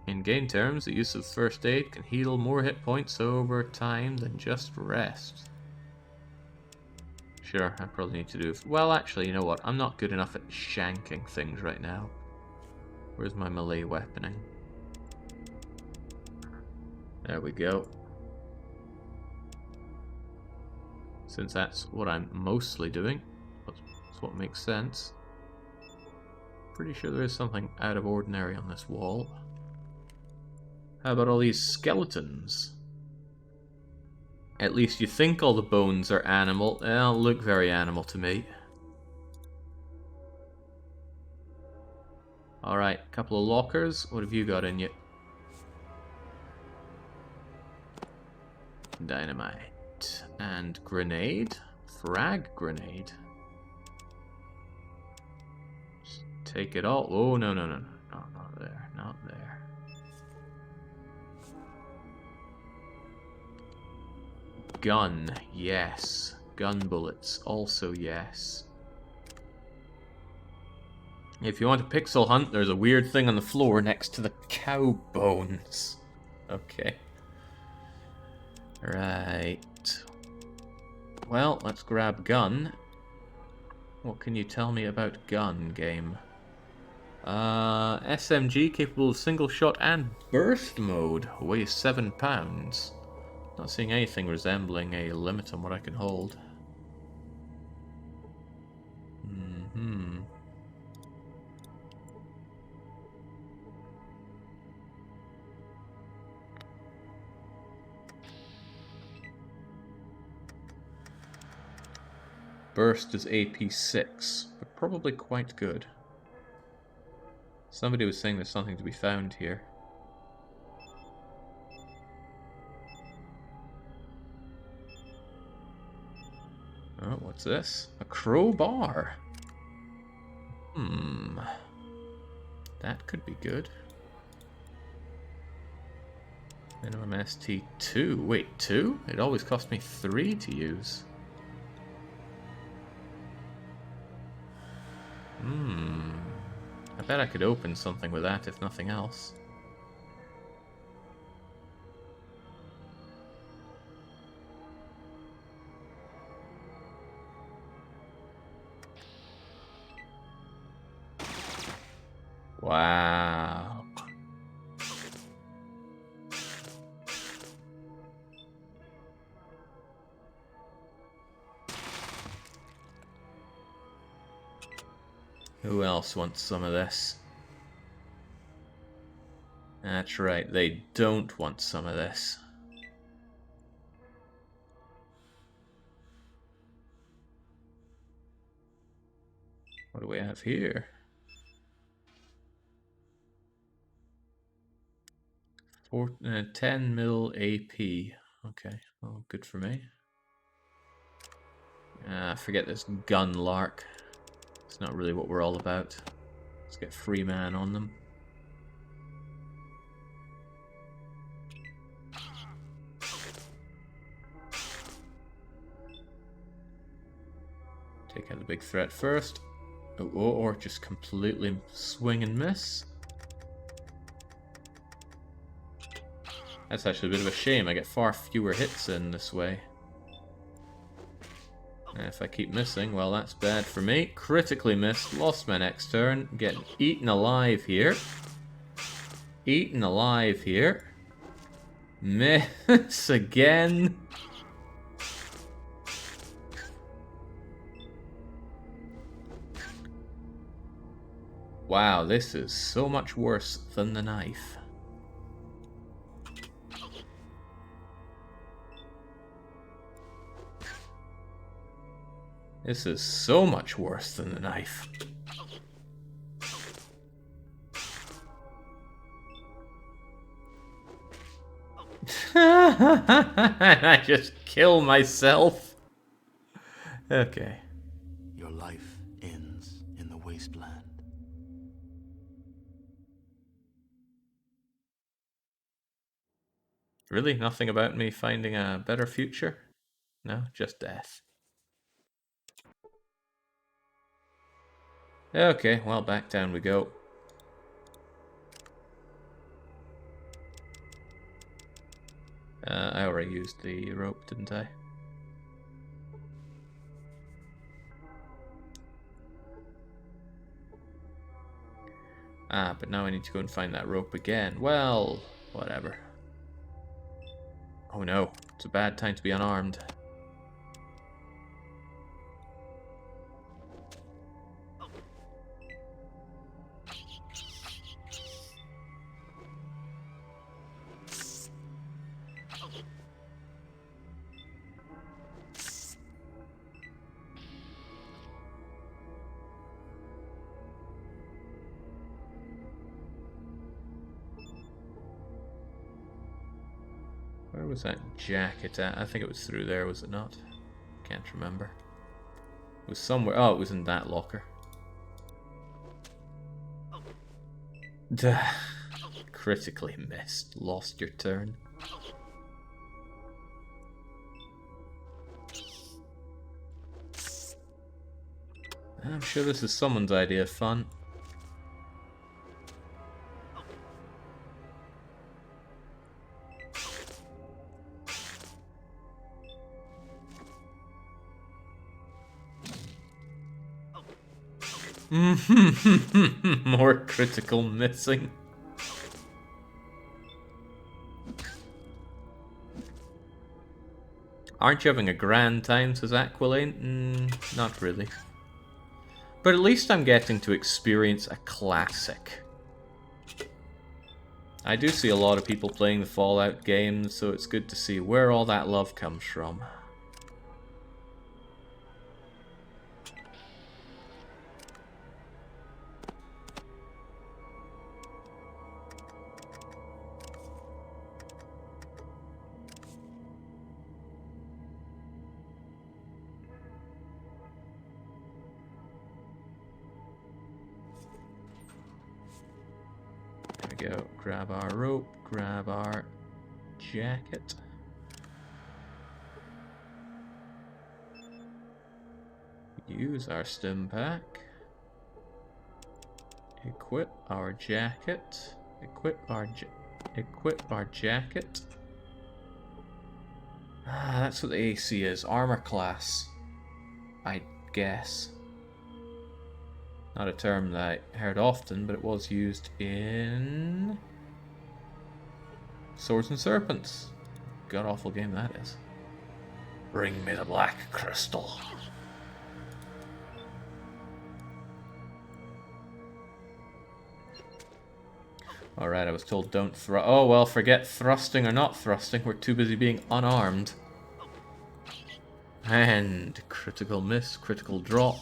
In game terms, the use of first aid can heal more hit points over time than just rest. Sure, I probably need to do... Well, actually, you know what? I'm not good enough at shanking things right now. Where's my melee weaponing? There we go. Since that's what I'm mostly doing, that's what makes sense. Pretty sure there is something out of ordinary on this wall. How about all these skeletons? At least you think all the bones are animal. They don't look very animal to me. Alright, a couple of lockers. What have you got in you? Dynamite. And grenade? Frag grenade. Just Take it all. Oh, no, no, no, no. No, not there. Not there. Gun. Yes. Gun bullets. Also yes. If you want to pixel hunt, there's a weird thing on the floor next to the cow bones. Okay. Right. Well, let's grab gun. What can you tell me about gun, game? SMG capable of single shot and burst mode. Weighs 7 pounds. Not seeing anything resembling a limit on what I can hold. Burst is AP6, but probably quite good. Somebody was saying there's something to be found here. Oh, what's this? A crowbar. That could be good. Minimum ST2. Wait, 2? It always cost me 3 to use. I bet I could open something with that, if nothing else. Wow. Who else wants some of this? That's right, they don't want some of this. What do we have here? 10 mil AP. Okay, well, good for me. Forget this gun lark. It's not really what we're all about. Let's get free man on them. Take out the big threat first. Or just completely swing and miss. That's actually a bit of a shame. I get far fewer hits in this way. And if I keep missing, well, that's bad for me. Critically missed. Lost my next turn. Getting eaten alive here. Eaten alive here. Miss again. Wow, this is so much worse than the knife. This is so much worse than the knife. I just kill myself. Okay. Your life ends in the wasteland. Really? Nothing about me finding a better future? No, just death. Okay, well, back down we go. I already used the rope, didn't I? But now I need to go and find that rope again. Well, whatever. Oh no, it's a bad time to be unarmed. Where was that jacket at? I think it was through there, was it not? Can't remember. It was somewhere. Oh, it was in that locker. Duh. Critically missed. Lost your turn. I'm sure this is someone's idea of fun. More critical missing. Aren't you having a grand time, says Aquilane? Not really. But at least I'm getting to experience a classic. I do see a lot of people playing the Fallout games, so it's good to see where all that love comes from. There we go. Grab our rope, grab our jacket. Use our stim pack. Equip our jacket. Equip our jacket. Ah, that's what the AC is. Armor class. I guess. Not a term that I heard often, but it was used in Swords and Serpents. God awful game that is. Bring me the black crystal. Alright, I was told don't oh well, forget thrusting or not thrusting. We're too busy being unarmed. And critical miss, critical drop.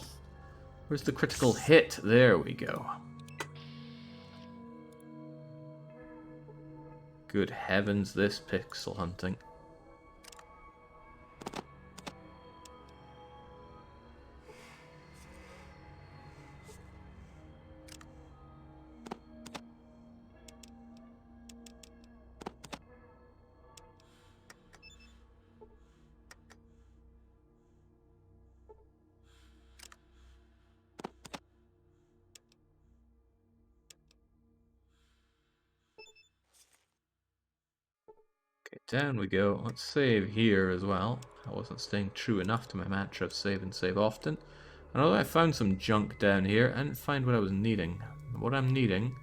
Where's the critical hit? There we go. Good heavens, this pixel hunting. Down we go. Let's save here as well. I wasn't staying true enough to my mantra of save and save often. And although I found some junk down here, I didn't find what I was needing. What I'm needing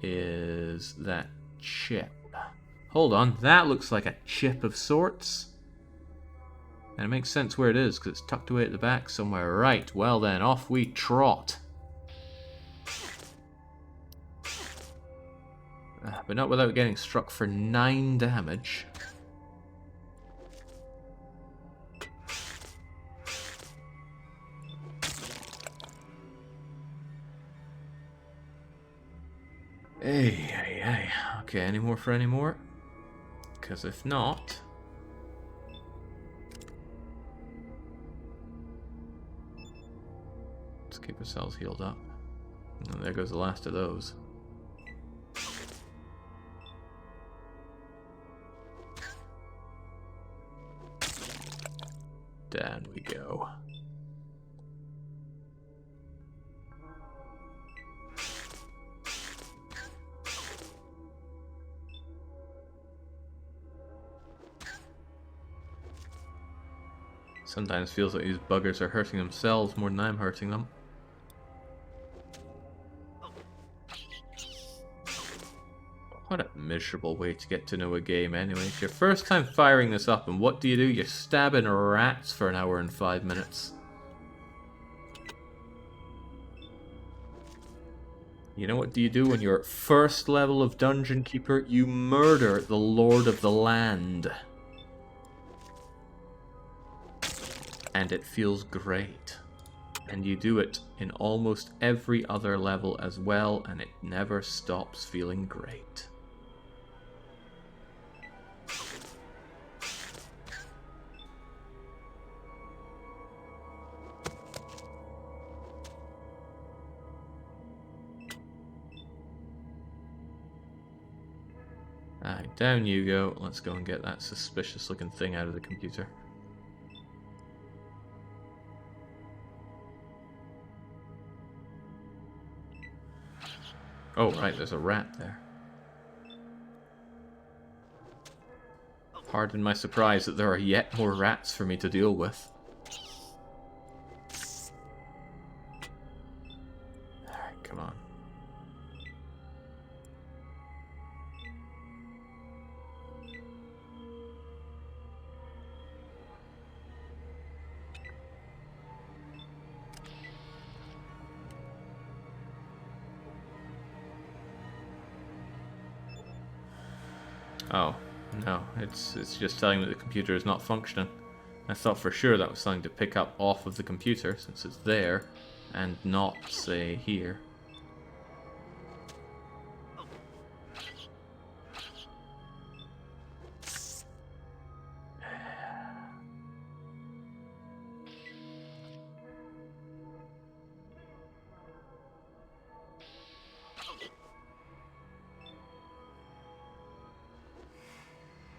is that chip. Hold on, that looks like a chip of sorts. And it makes sense where it is, because it's tucked away at the back somewhere. Right, well then, off we trot. But not without getting struck for 9 damage. Hey. Okay, any more for any more? Because if not... let's keep ourselves healed up. And there goes the last of those. Down we go. Sometimes feels like these buggers are hurting themselves more than I'm hurting them. What a miserable way to get to know a game anyway. It's your first time firing this up, and what do? You're stabbing rats for an hour and 5 minutes. You know what do you do when you're first level of Dungeon Keeper? You murder the Lord of the Land. And it feels great. And you do it in almost every other level as well, and it never stops feeling great. down you go. Let's go and get that suspicious looking thing out of the computer. Oh, right, there's a rat there. Pardon my surprise that there are yet more rats for me to deal with. Alright, come on. Oh, no, it's just telling me the computer is not functioning. I thought for sure that was something to pick up off of the computer, since it's there, and not, say, here.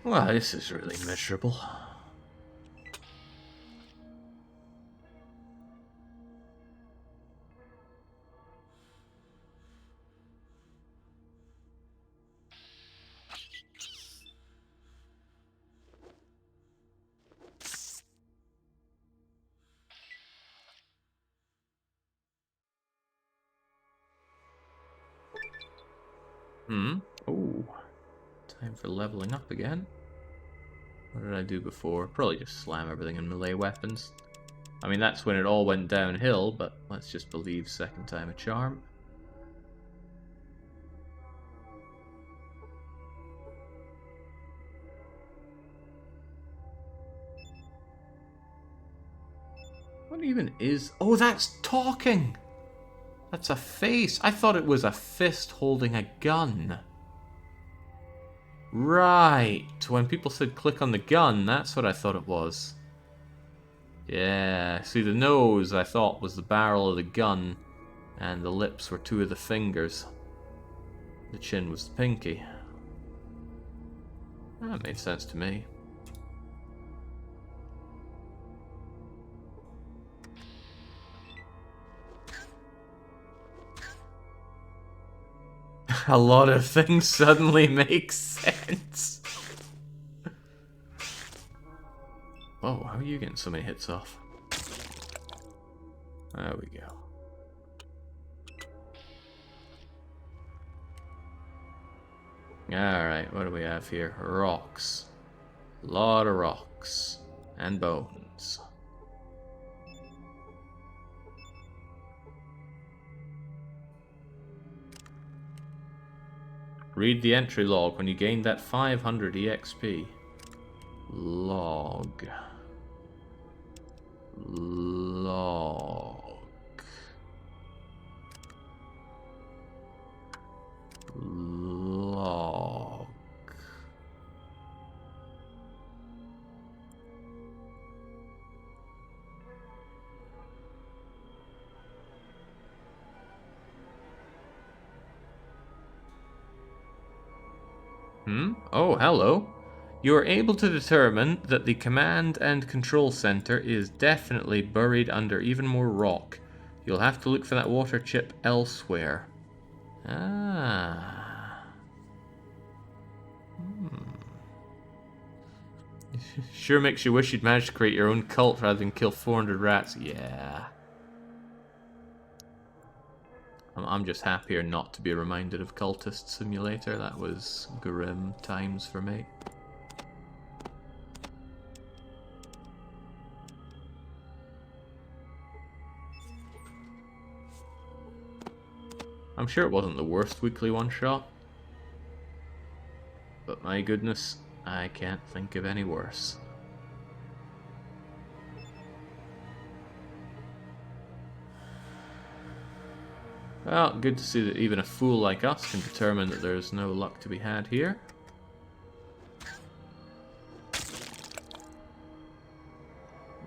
Well, this is really miserable. Oh, time for leveling up again. What did I do before? Probably just slam everything in melee weapons. I mean, that's when it all went downhill, but let's just believe second time a charm. What even is... Oh, that's talking! That's a face. I thought it was a fist holding a gun. Right. When people said click on the gun, that's what I thought it was. Yeah. See, the nose I thought was the barrel of the gun, and the lips were two of the fingers. The chin was the pinky. That made sense to me. A lot of things suddenly make sense. Whoa, how are you getting so many hits off? There we go. Alright, what do we have here? Rocks. A lot of rocks. And bones. Read the entry log when you gain that 500 EXP. Log. Log. Log. Oh, hello. You are able to determine that the command and control center is definitely buried under even more rock. You'll have to look for that water chip elsewhere. Ah. Sure makes you wish you'd managed to create your own cult rather than kill 400 rats. Yeah. I'm just happier not to be reminded of Cultist Simulator. That was grim times for me. I'm sure it wasn't the worst weekly one-shot. But my goodness, I can't think of any worse. Well, good to see that even a fool like us can determine that there's no luck to be had here.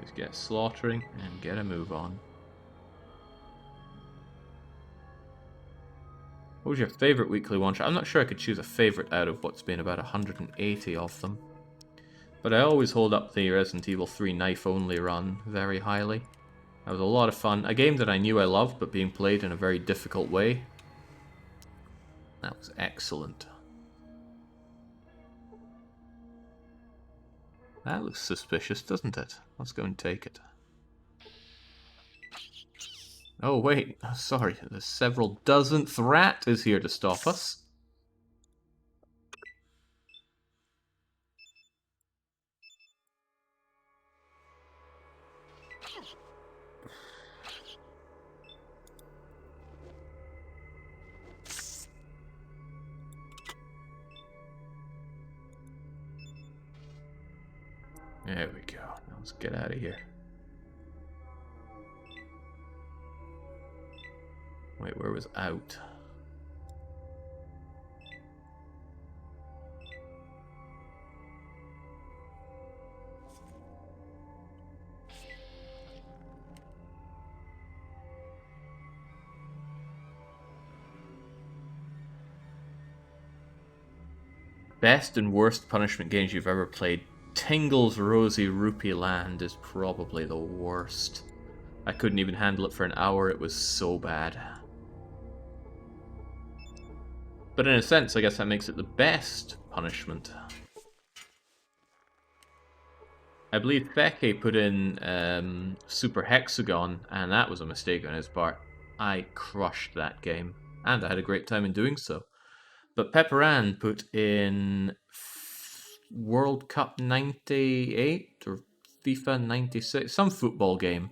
Just get slaughtering and get a move on. What was your favourite weekly one shot? I'm not sure I could choose a favourite out of what's been about 180 of them. But I always hold up the Resident Evil 3 knife-only run very highly. That was a lot of fun. A game that I knew I loved, but being played in a very difficult way. That was excellent. That looks suspicious, doesn't it? Let's go and take it. Oh, wait. Sorry. The several dozenth rat is here to stop us. There we go. Now let's get out of here. Wait, where was out? Best and worst punishment games you've ever played. Tingle's Rosy Rupee Land is probably the worst. I couldn't even handle it for an hour, it was so bad. But in a sense, I guess that makes it the best punishment. I believe Theke put in Super Hexagon, and that was a mistake on his part. I crushed that game, and I had a great time in doing so. But Pepperan put in World Cup 98 or FIFA 96, some football game,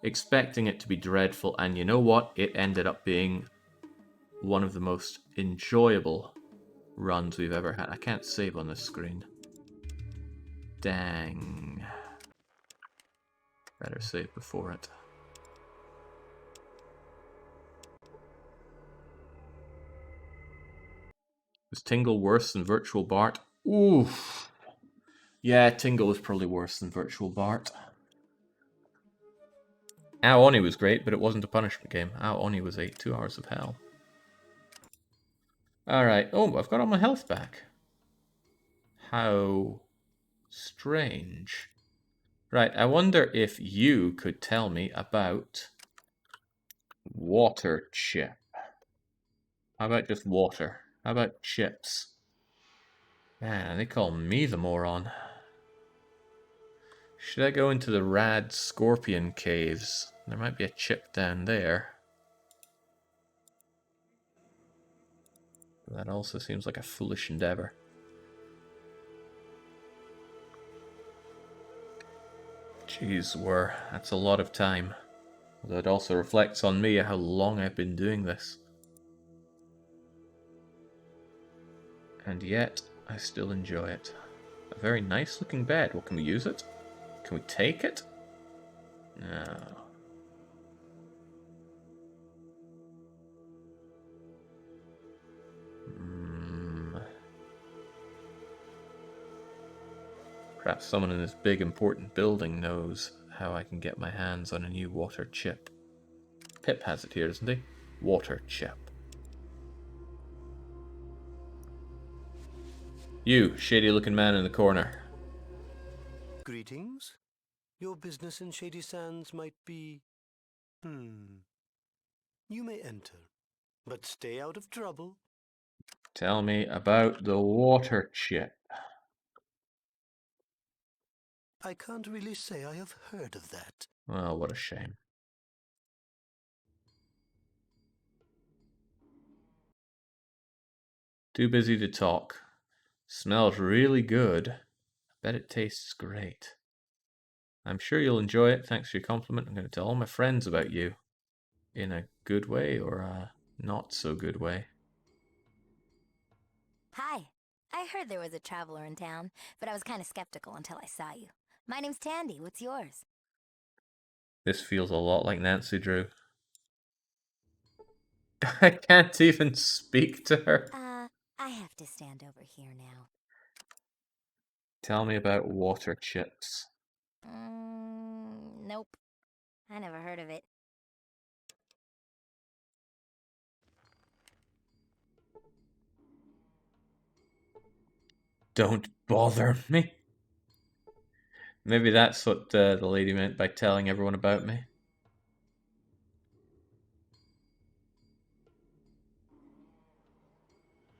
expecting it to be dreadful, and you know what? It ended up being one of the most enjoyable runs we've ever had. I can't save on this screen. Dang. Better save before it. Was Tingle worse than Virtual Bart? Oof. Yeah, Tingle was probably worse than Virtual Bart. Ao Oni was great, but it wasn't a punishment game. Ao Oni was 2 hours of hell. Alright. Oh, I've got all my health back. How strange. Right, I wonder if you could tell me about water chip. How about just water? How about chips? Man, they call me the moron. Should I go into the Rad Scorpion Caves? There might be a chip down there. That also seems like a foolish endeavor. Jeez, that's a lot of time. Although it also reflects on me how long I've been doing this. And yet, I still enjoy it. A very nice looking bed. Well, can we use it? Can we take it? No. Perhaps someone in this big important building knows how I can get my hands on a new water chip. Pip has it here, doesn't he? Water chip. You, shady looking man in the corner. Greetings. Your business in Shady Sands might be... You may enter, but stay out of trouble. Tell me about the water chip. I can't really say I have heard of that. Oh, what a shame. Too busy to talk. Smells really good. I bet it tastes great. I'm sure you'll enjoy it. Thanks for your compliment. I'm going to tell all my friends about you. In a good way or a not so good way. Hi. I heard there was a traveler in town, but I was kind of skeptical until I saw you. My name's Tandy. What's yours? This feels a lot like Nancy Drew. I can't even speak to her. I have to stand over here now. Tell me about water chips. Nope. I never heard of it. Don't bother me. Maybe that's what the lady meant by telling everyone about me.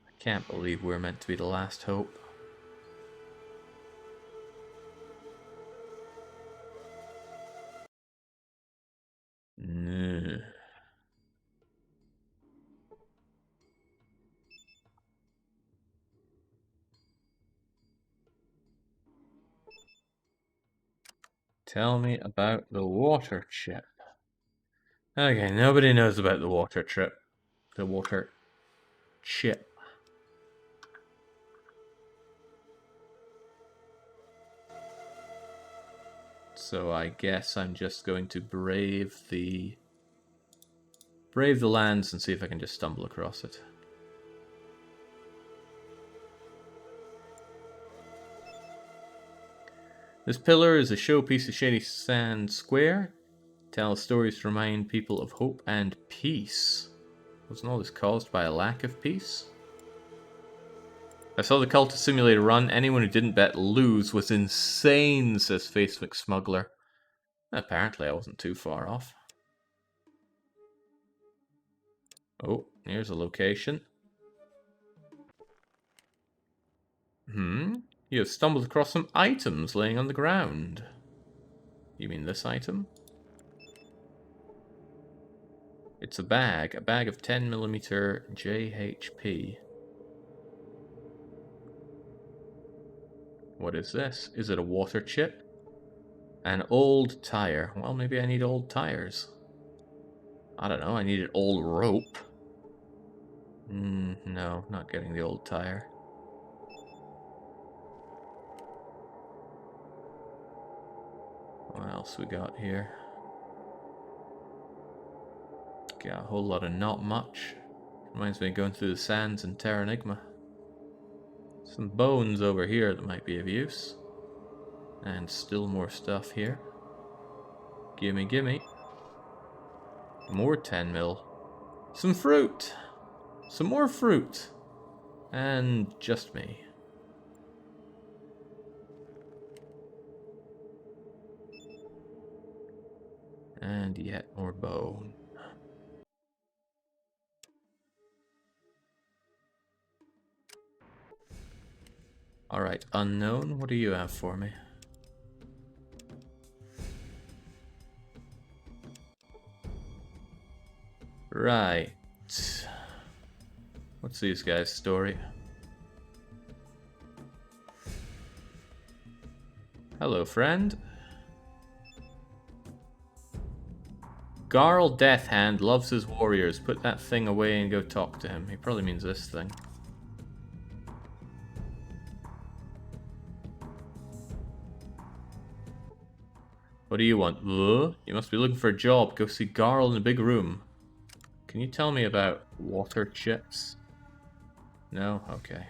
I can't believe we're meant to be the last hope. No. Tell me about the water chip. Okay, nobody knows about the water trip. The water chip. So I guess I'm just going to brave the lands and see if I can just stumble across it. This pillar is a showpiece of Shady Sand Square. Tells stories to remind people of hope and peace. Wasn't all this caused by a lack of peace? I saw the Cultist Simulator run. Anyone who didn't bet lose was insane, says Facebook Smuggler. Apparently I wasn't too far off. Oh, here's a location. You have stumbled across some items laying on the ground. You mean this item? It's a bag of 10mm JHP. What is this? Is it a water chip? An old tire. Well, maybe I need old tires. I don't know, I needed old rope. No, not getting the old tire. What else we got here? Got a whole lot of not much. Reminds me of going through the sands in Terranigma. Some bones over here that might be of use. And still more stuff here. Gimme, gimme. More 10mm. Some fruit! Some more fruit! And just me. And yet more bone. Alright, unknown, what do you have for me? Right. What's these guys' story? Hello, friend. Garl Deathhand loves his warriors. Put that thing away and go talk to him. He probably means this thing. What do you want? You must be looking for a job. Go see Garl in the big room. Can you tell me about water chips? No? Okay.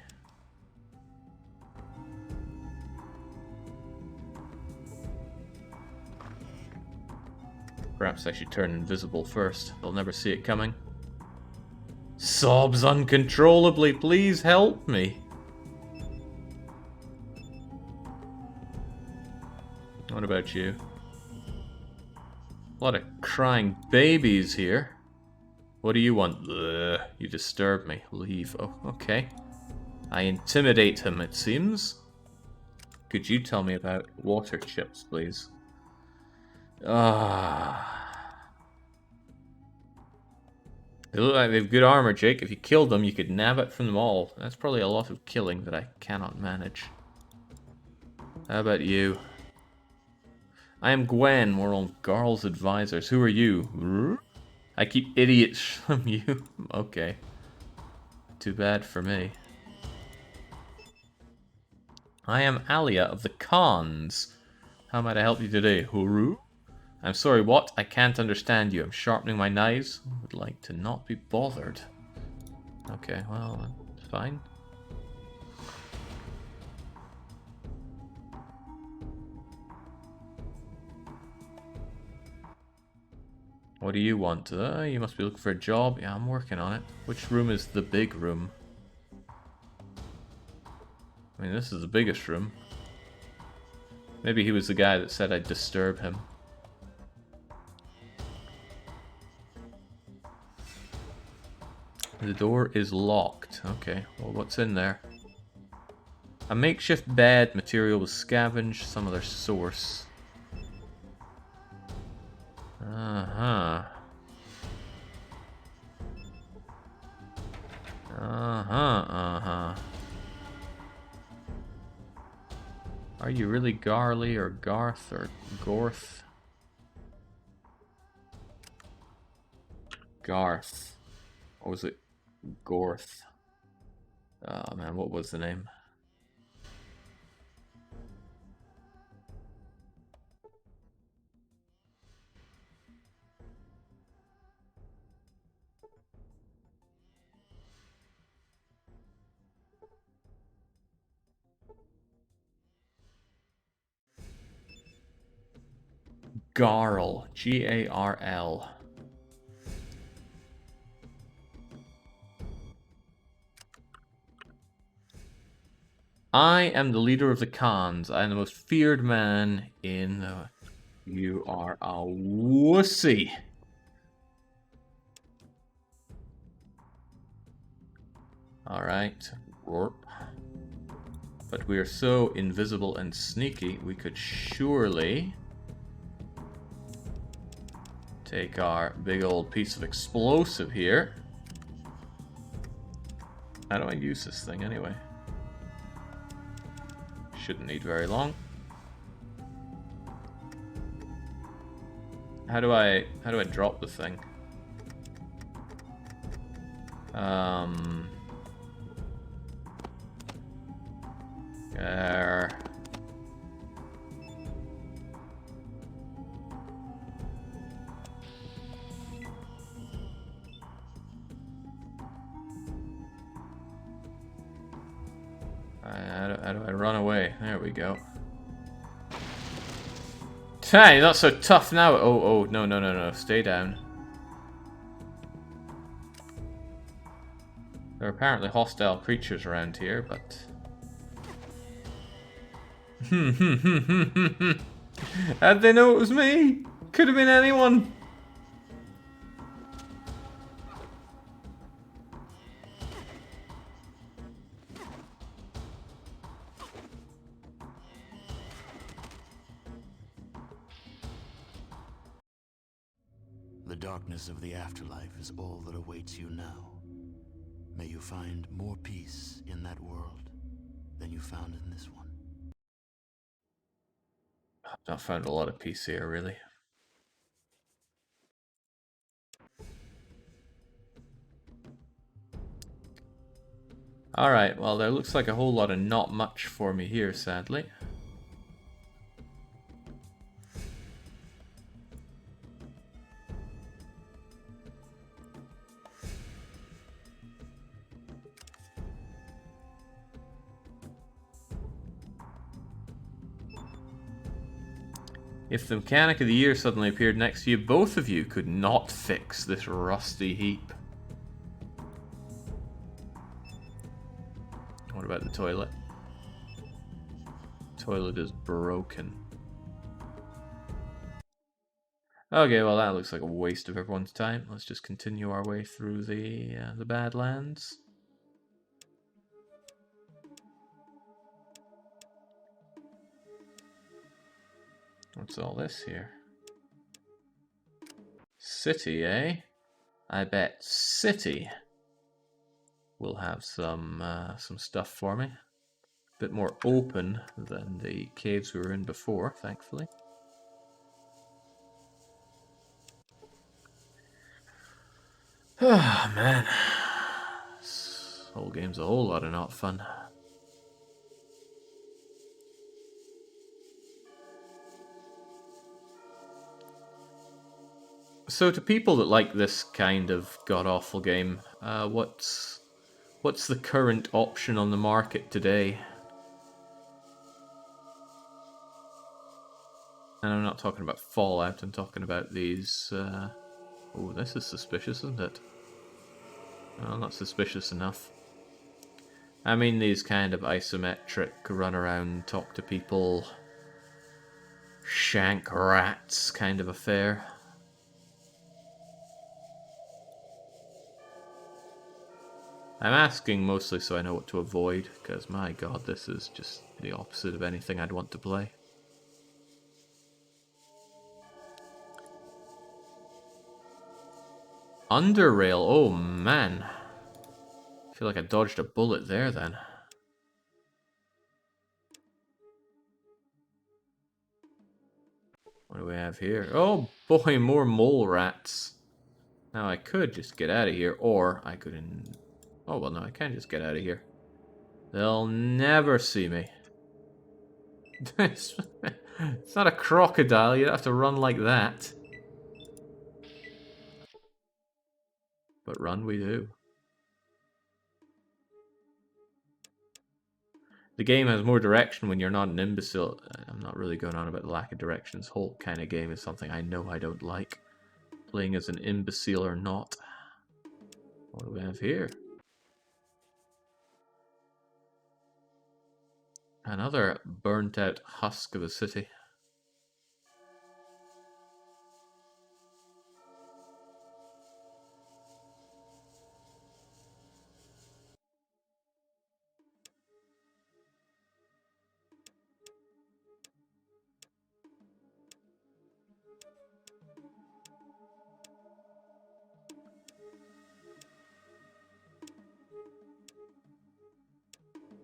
Perhaps I should turn invisible first. They'll never see it coming. Sobs uncontrollably. Please help me. What about you? A lot of crying babies here. What do you want? Ugh, you disturb me. Leave. Oh, okay. I intimidate him, it seems. Could you tell me about water chips, please? They look like they have good armor, Jake. If you killed them, you could nab it from them all. That's probably a lot of killing that I cannot manage. How about you? I am Gwen. We're all Garl's advisors. Who are you? I keep idiots from you. Okay. Too bad for me. I am Alia of the Khans. How might I help you today? Huru? I'm sorry, what? I can't understand you. I'm sharpening my knives. I would like to not be bothered. Okay, well, fine. What do you want? You must be looking for a job. Yeah, I'm working on it. Which room is the big room? I mean, this is the biggest room. Maybe he was the guy that said I'd disturb him. The door is locked. Okay, well, what's in there? A makeshift bed. Material was scavenged. Some other source. Uh-huh. Uh-huh. Are you really Garly or Garth or Gorth? Garth. Or was it Gorth? Oh man, what was the name? Garl. G-A-R-L. I am the leader of the Khans. I am the most feared man in the... You are a wussy. Alright. But we are so invisible and sneaky, we could surely take our big old piece of explosive here. How do I use this thing anyway? Shouldn't need very long. How do I drop the thing? There. How do I run away? There we go. Hey, not so tough now. Oh, no. Stay down. There are apparently hostile creatures around here, but... How'd they know it was me? Could have been anyone. The darkness of the afterlife is all that awaits you now. May you find more peace in that world than you found in this one. I've not found a lot of peace here, really. Alright, well, there looks like a whole lot of not much for me here, sadly. If the mechanic of the year suddenly appeared next to you, both of you could not fix this rusty heap. What about the toilet? Toilet is broken. Okay, well that looks like a waste of everyone's time. Let's just continue our way through the Badlands. What's all this here? City, eh? I bet City will have some stuff for me. A bit more open than the caves we were in before, thankfully. Ah, man. This whole game's a whole lot of not fun. So to people that like this kind of god-awful game, what's the current option on the market today? And I'm not talking about Fallout, I'm talking about these... Oh, this is suspicious, isn't it? Well, not suspicious enough. I mean these kind of isometric run around, talk to people, shank rats kind of affair. I'm asking mostly so I know what to avoid, because my god, this is just the opposite of anything I'd want to play. Underrail, oh man. I feel like I dodged a bullet there then. What do we have here? Oh boy, more mole rats. Now I could just get out of here, or I could... Oh well, no, I can't just get out of here. They'll never see me. It's not a crocodile, you don't have to run like that. But run we do. The game has more direction when you're not an imbecile. I'm not really going on about the lack of direction. This whole kind of game is something I know I don't like. Playing as an imbecile or not. What do we have here? Another burnt out husk of a city.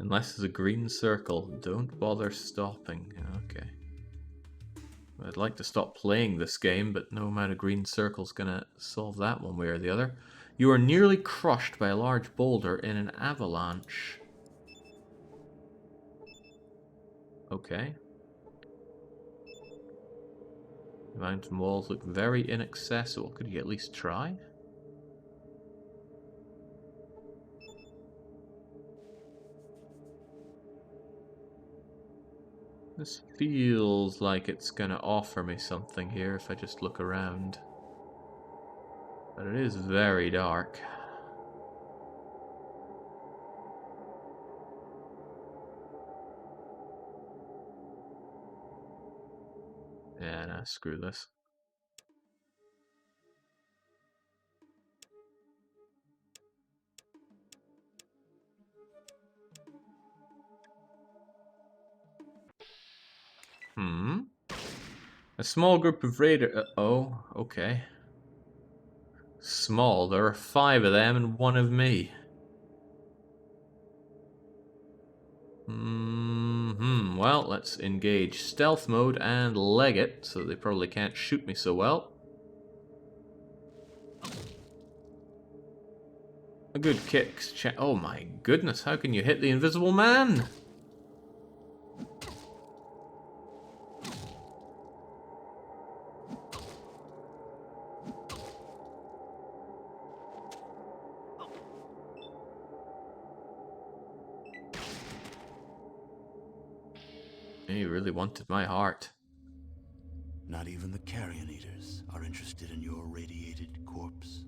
Unless there's a green circle, don't bother stopping. Okay. I'd like to stop playing this game, but no amount of green circle's gonna solve that one way or the other. You are nearly crushed by a large boulder in an avalanche. Okay. The mountain walls look very inaccessible. Could you at least try? This feels like it's gonna offer me something here if I just look around. But it is very dark. Yeah, nah, screw this. A small group of raiders. Oh, okay. Small. There are 5 of them and 1 of me. Well, let's engage stealth mode and leg it, so they probably can't shoot me so well. A good kick. Oh my goodness, how can you hit the invisible man? He really wanted my heart. Not even the carrion eaters are interested in your radiated corpse.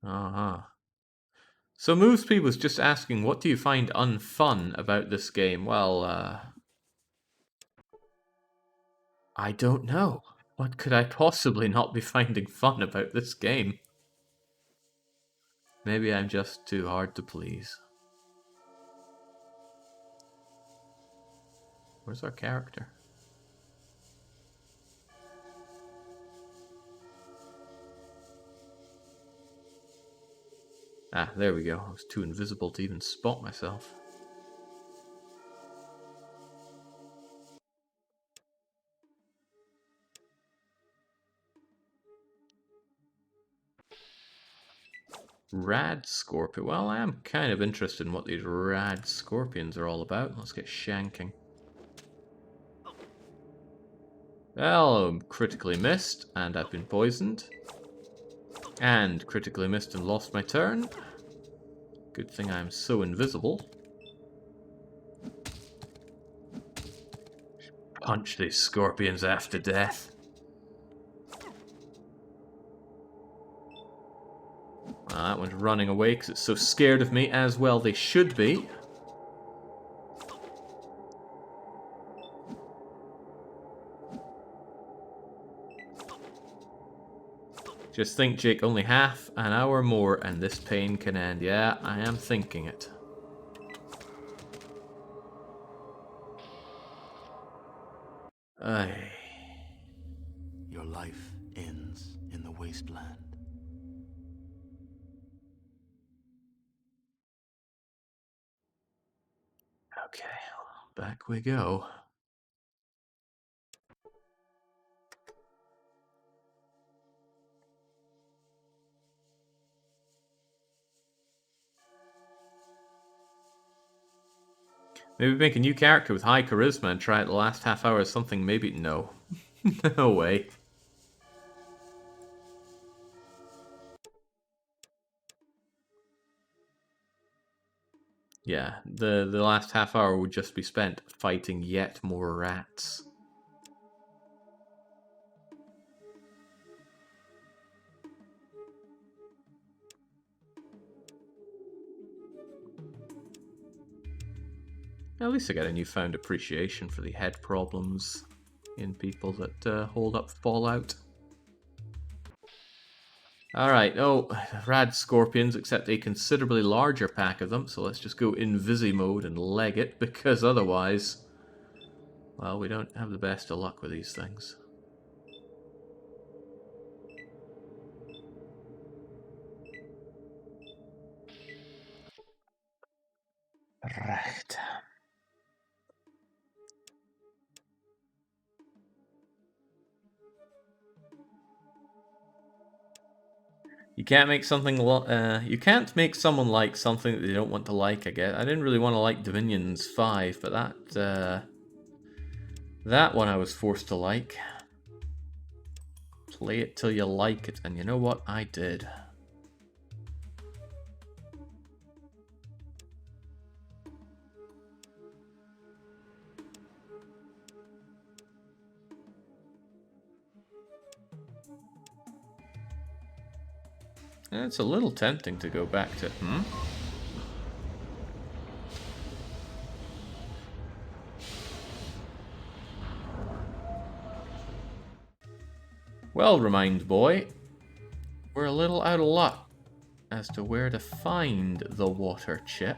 Uh-huh. So Moves P was just asking, what do you find unfun about this game? Well, I don't know. What could I possibly not be finding fun about this game? Maybe I'm just too hard to please. Where's our character? Ah, there we go. I was too invisible to even spot myself. Rad Scorpion. Well, I am kind of interested in what these rad scorpions are all about. Let's get shanking. Well, I'm critically missed, and I've been poisoned. And critically missed and lost my turn. Good thing I'm so invisible. Punch these scorpions after death. That one's running away because it's so scared of me, as well they should be. Just think, Jake, only half an hour more and this pain can end. Yeah, I am thinking it. Aye. Your life ends in the wasteland. Okay, back we go. Maybe make a new character with high charisma and try it the last half hour or something. Maybe no. No way. Yeah, the last half hour would just be spent fighting yet more rats. At least I got a newfound appreciation for the head problems in people that hold up Fallout. Alright, oh, rad scorpions, except a considerably larger pack of them, so let's just go invisi mode and leg it, because otherwise, well, we don't have the best of luck with these things. Right. You can't make something. You can't make someone like something that they don't want to like. I guess I didn't really want to like Dominions 5, but that one I was forced to like. Play it till you like it, and you know what? I did. It's a little tempting to go back to. Well, Remind Boy, we're a little out of luck as to where to find the water chip.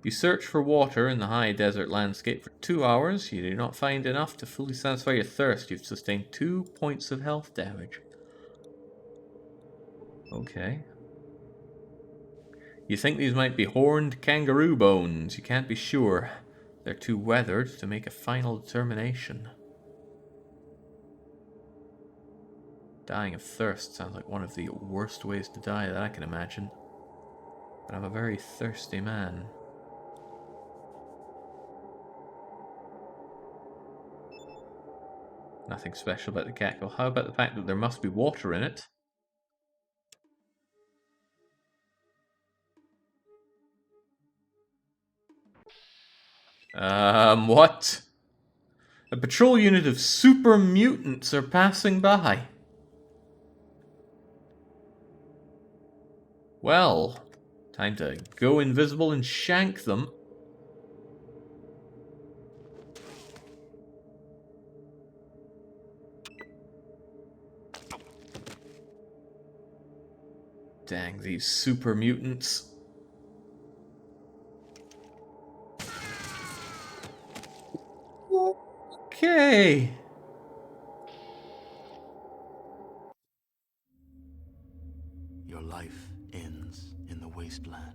You search for water in the high desert landscape for 2 hours. You do not find enough to fully satisfy your thirst. You've sustained 2 points of health damage. Okay. You think these might be horned kangaroo bones. You can't be sure. They're too weathered to make a final determination. Dying of thirst sounds like one of the worst ways to die that I can imagine. But I'm a very thirsty man. Nothing special about the cackle. How about the fact that there must be water in it? What? A patrol unit of super mutants are passing by. Well, time to go invisible and shank them. Dang, these super mutants. Okay. Your life ends in the wasteland.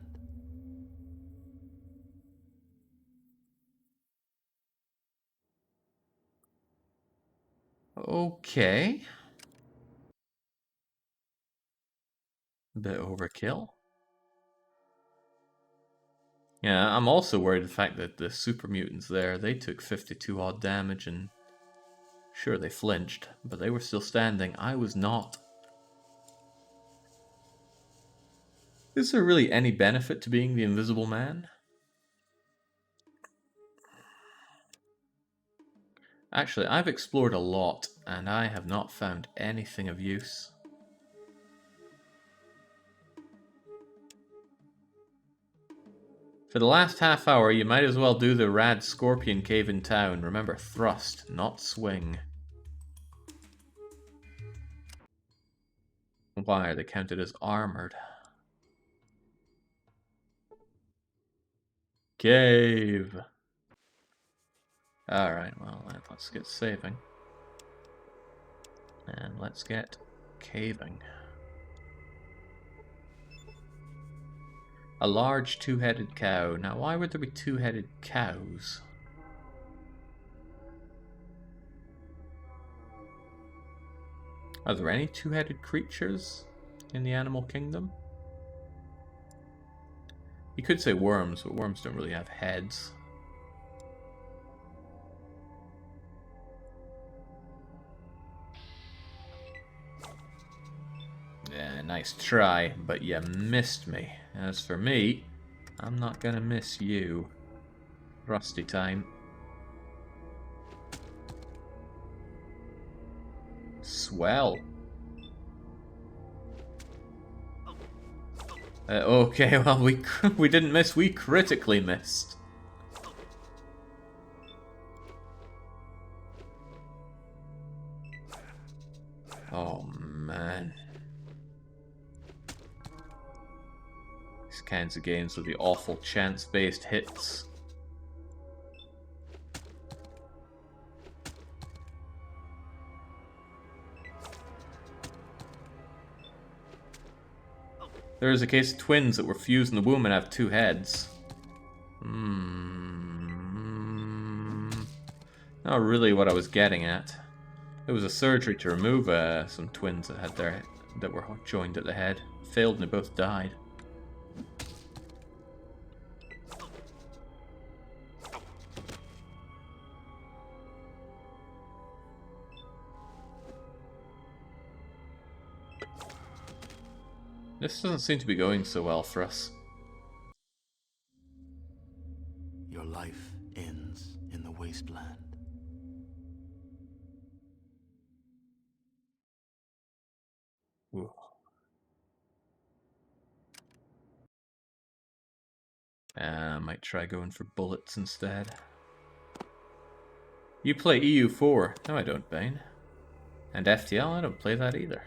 Okay. A bit overkill. Yeah, I'm also worried the fact that the super mutants there, they took 52 odd damage and sure they flinched, but they were still standing. I was not. Is there really any benefit to being the Invisible Man? Actually, I've explored a lot, and I have not found anything of use. For the last half hour, you might as well do the Rad Scorpion Cave in town. Remember, thrust, not swing. Why are they counted as armored? Cave. Alright, well, let's get saving. And let's get caving. A large two-headed cow. Now, why would there be two-headed cows? Are there any two-headed creatures in the animal kingdom? You could say worms, but worms don't really have heads. Yeah, nice try, but you missed me. As for me, I'm not gonna miss you. Rusty time. Swell. Okay, well, we didn't miss, we critically missed. Oh, man. These kinds of games with the awful chance-based hits. There is a case of twins that were fused in the womb and have two heads. Not really what I was getting at. It was a surgery to remove some twins that had that were joined at the head. Failed and they both died. This doesn't seem to be going so well for us. Your life ends in the wasteland. Ooh. I might try going for bullets instead. You play EU4. No, I don't, Bane. And FTL, I don't play that either.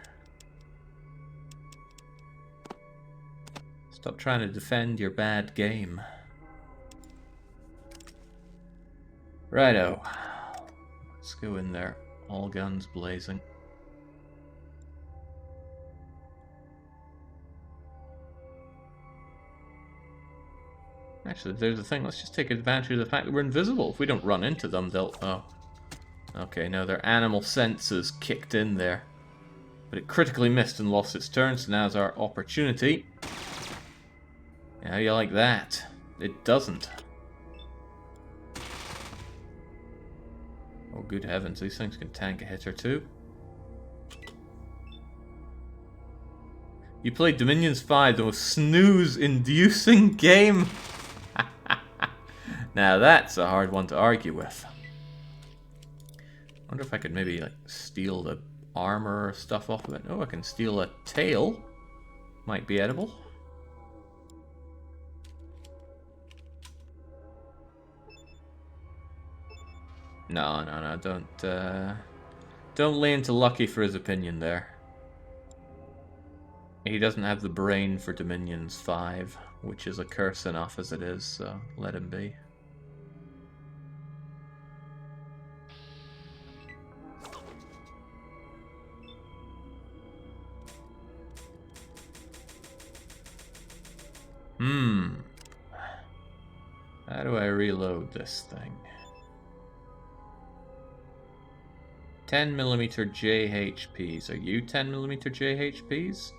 Stop trying to defend your bad game. Righto. Let's go in there. All guns blazing. Actually, there's the thing. Let's just take advantage of the fact that we're invisible. If we don't run into them, they'll... Oh. Okay, no, their animal senses kicked in there. But it critically missed and lost its turn, so now's our opportunity. How do you like that? It doesn't. Oh, good heavens, these things can tank a hit or two. You played Dominions 5, the most snooze-inducing game. Now that's a hard one to argue with. Wonder if I could maybe like steal the armor or stuff off of it. Oh, I can steal a tail. Might be edible. No, don't lay into Lucky for his opinion there. He doesn't have the brain for Dominions 5, which is a curse enough as it is, so let him be. How do I reload this thing? 10mm JHPs. Are you 10mm JHPs?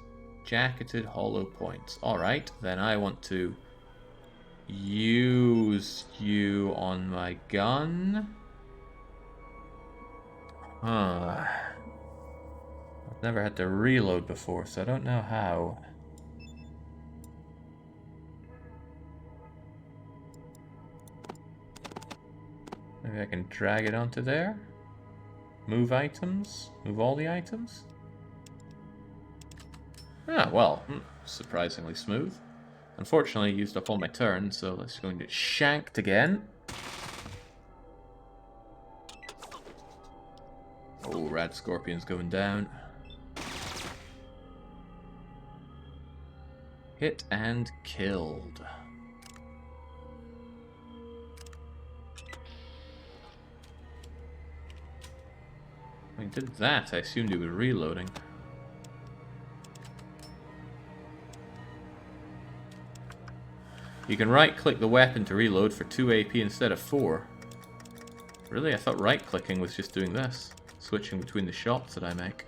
Jacketed hollow points. Alright, then I want to use you on my gun. I've never had to reload before, so I don't know how. Maybe I can drag it onto there? Move items? Move all the items? Ah, well, surprisingly smooth. Unfortunately, I used up all my turns, so let's go and get shanked again. Oh, Rad Scorpion's going down. Hit and killed. When he did that, I assumed he was reloading. You can right-click the weapon to reload for 2 AP instead of 4. Really? I thought right-clicking was just doing this. Switching between the shots that I make.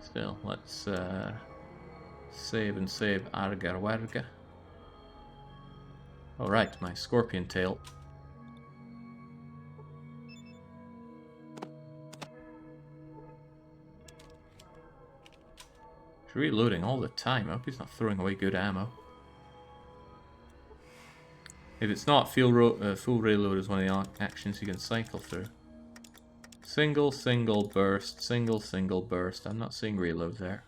Still, let's save and save Arga Warga. Alright, my scorpion tail. He's reloading all the time. I hope he's not throwing away good ammo. If it's not, full reload is one of the actions you can cycle through. Single, single burst, single, single burst. I'm not seeing reload there.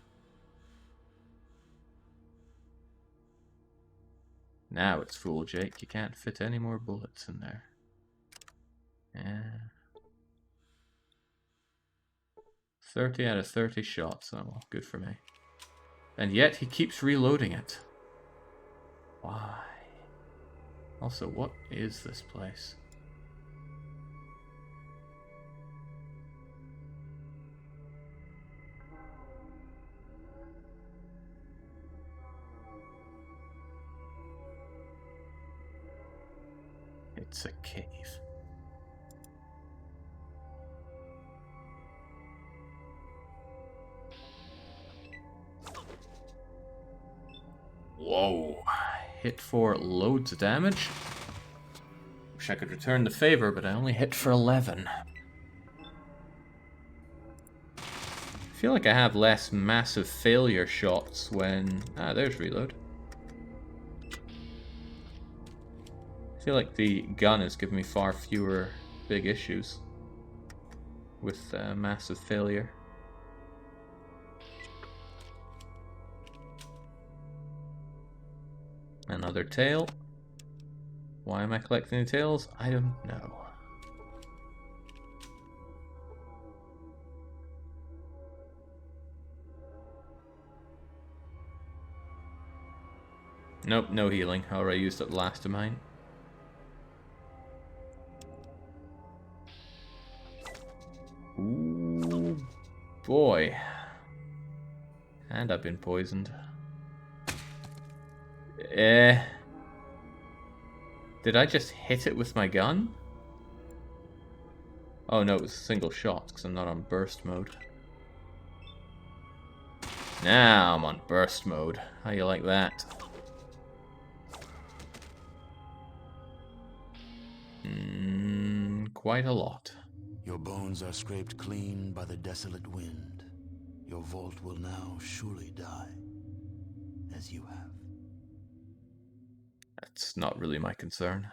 Now it's full, Jake. You can't fit any more bullets in there. Yeah. 30 out of 30 shots. Oh, well, good for me. And yet he keeps reloading it. Why? Also, what is this place? It's a cave. Whoa. Hit for loads of damage. Wish I could return the favor, but I only hit for 11. I feel like I have less massive failure shots when... Ah, there's reload. I feel like the gun is giving me far fewer big issues with massive failure. Another tail. Why am I collecting the tails? I don't know. Nope, no healing. I already used up the last of mine. Ooh, boy. And I've been poisoned. Did I just hit it with my gun? Oh no, it was a single shot because I'm not on burst mode. Now I'm on burst mode. How you like that? Quite a lot. Your bones are scraped clean by the desolate wind. Your vault will now surely die, as you have. That's not really my concern.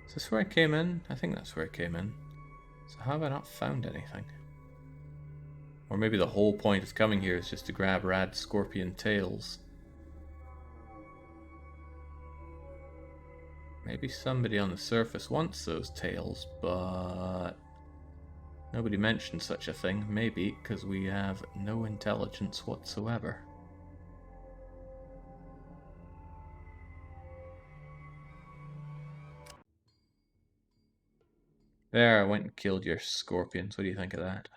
Is this where I came in? I think that's where I came in. So how have I not found anything? Or maybe the whole point of coming here is just to grab rad scorpion tails. Maybe somebody on the surface wants those tails, but nobody mentioned such a thing. Maybe because we have no intelligence whatsoever. There, I went and killed your scorpions. What do you think of that?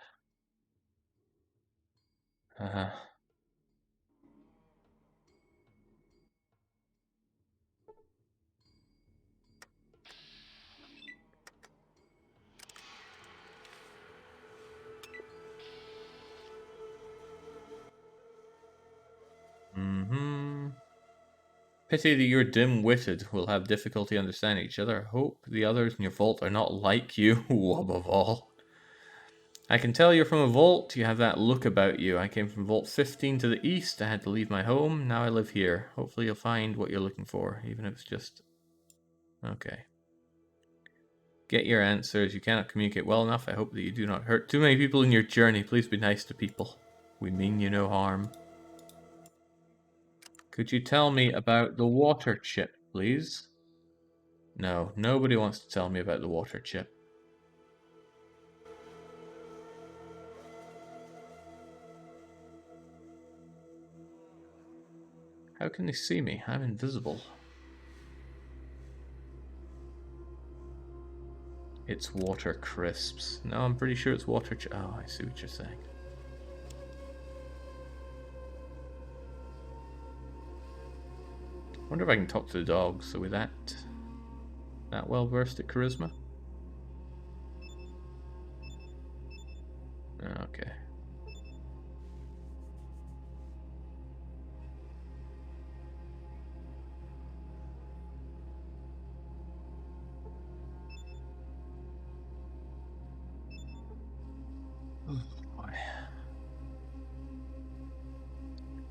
Pity that you're dim-witted. Will have difficulty understanding each other. Hope the others in your vault are not like you, above all. I can tell you're from a vault. You have that look about you. I came from Vault 15 to the east. I had to leave my home. Now I live here. Hopefully you'll find what you're looking for, even if it's just... Okay. Get your answers. You cannot communicate well enough. I hope that you do not hurt too many people in your journey. Please be nice to people. We mean you no harm. Could you tell me about the water chip, please? No, nobody wants to tell me about the water chip. How can they see me? I'm invisible. It's water crisps. No, I'm pretty sure it's water oh, I see what you're saying. Wonder if I can talk to the dogs. Are we that well versed at charisma? Okay.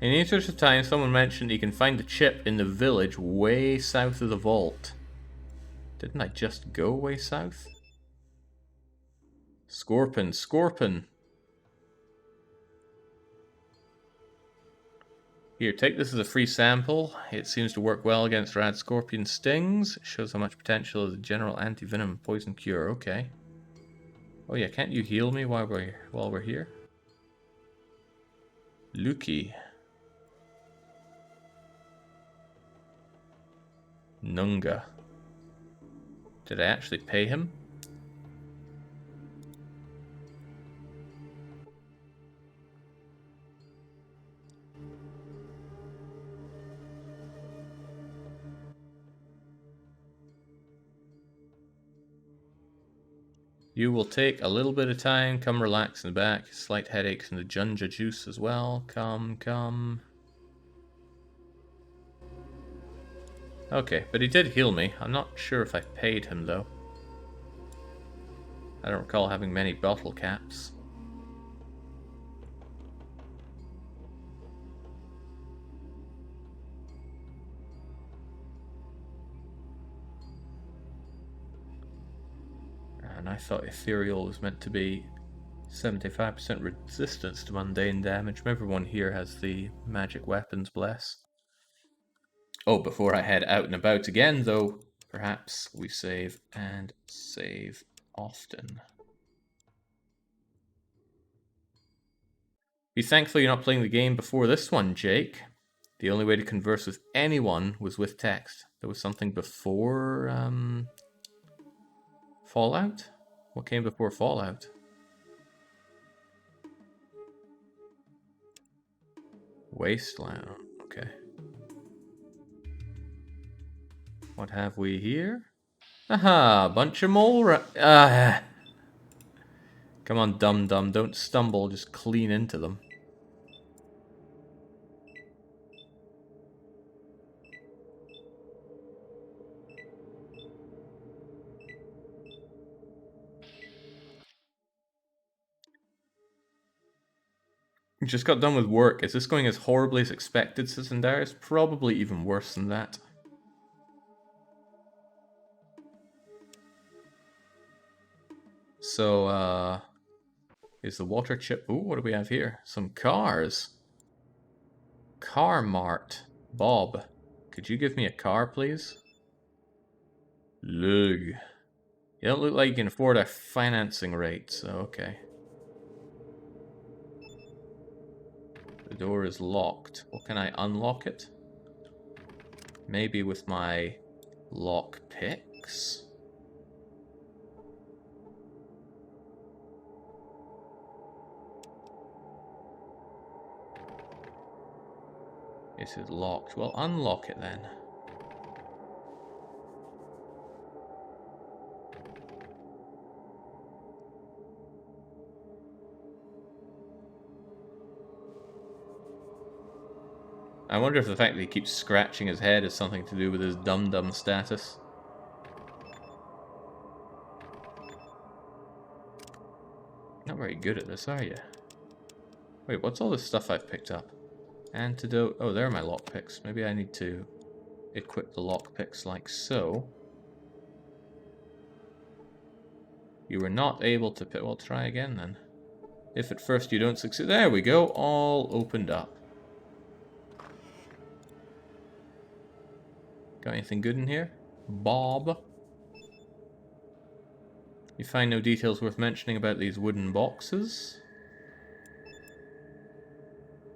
In the interest of time, someone mentioned you can find the chip in the village way south of the vault. Didn't I just go way south? Scorpion, Scorpion. Here, take this as a free sample. It seems to work well against rad scorpion stings. It shows how much potential as a general anti-venom poison cure. Okay. Oh yeah, can't you heal me while we're here? Luki. Nunga. Did I actually pay him? You will take a little bit of time. Come relax in the back. Slight headaches and the Junja juice as well. Come. Okay, but he did heal me. I'm not sure if I paid him, though. I don't recall having many bottle caps. And I thought Ethereal was meant to be 75% resistance to mundane damage. Everyone here has the magic weapons bless. Oh, before I head out and about again, though, perhaps we save and save often. Be thankful you're not playing the game before this one, Jake. The only way to converse with anyone was with text. There was something before Fallout? What came before Fallout? Wasteland. Okay. What have we here? Aha! Bunch of mole Come on, dum-dum. Don't stumble. Just clean into them. Just got done with work. Is this going as horribly as expected, Citizen Darius? Probably even worse than that. So, is the water chip... Ooh, what do we have here? Some cars. Car Mart. Bob, could you give me a car, please? Lug. You don't look like you can afford a financing rate, so okay. The door is locked. Well, can I unlock it? Maybe with my lock picks? It is locked. Well, unlock it then. I wonder if the fact that he keeps scratching his head has something to do with his dum-dum status. Not very good at this, are you? Wait, what's all this stuff I've picked up? Antidote. Oh, there are my lockpicks. Maybe I need to equip the lockpicks like so. You were not able to pick. Well, try again then. If at first you don't succeed. There we go. All opened up. Got anything good in here? Bob. You find no details worth mentioning about these wooden boxes.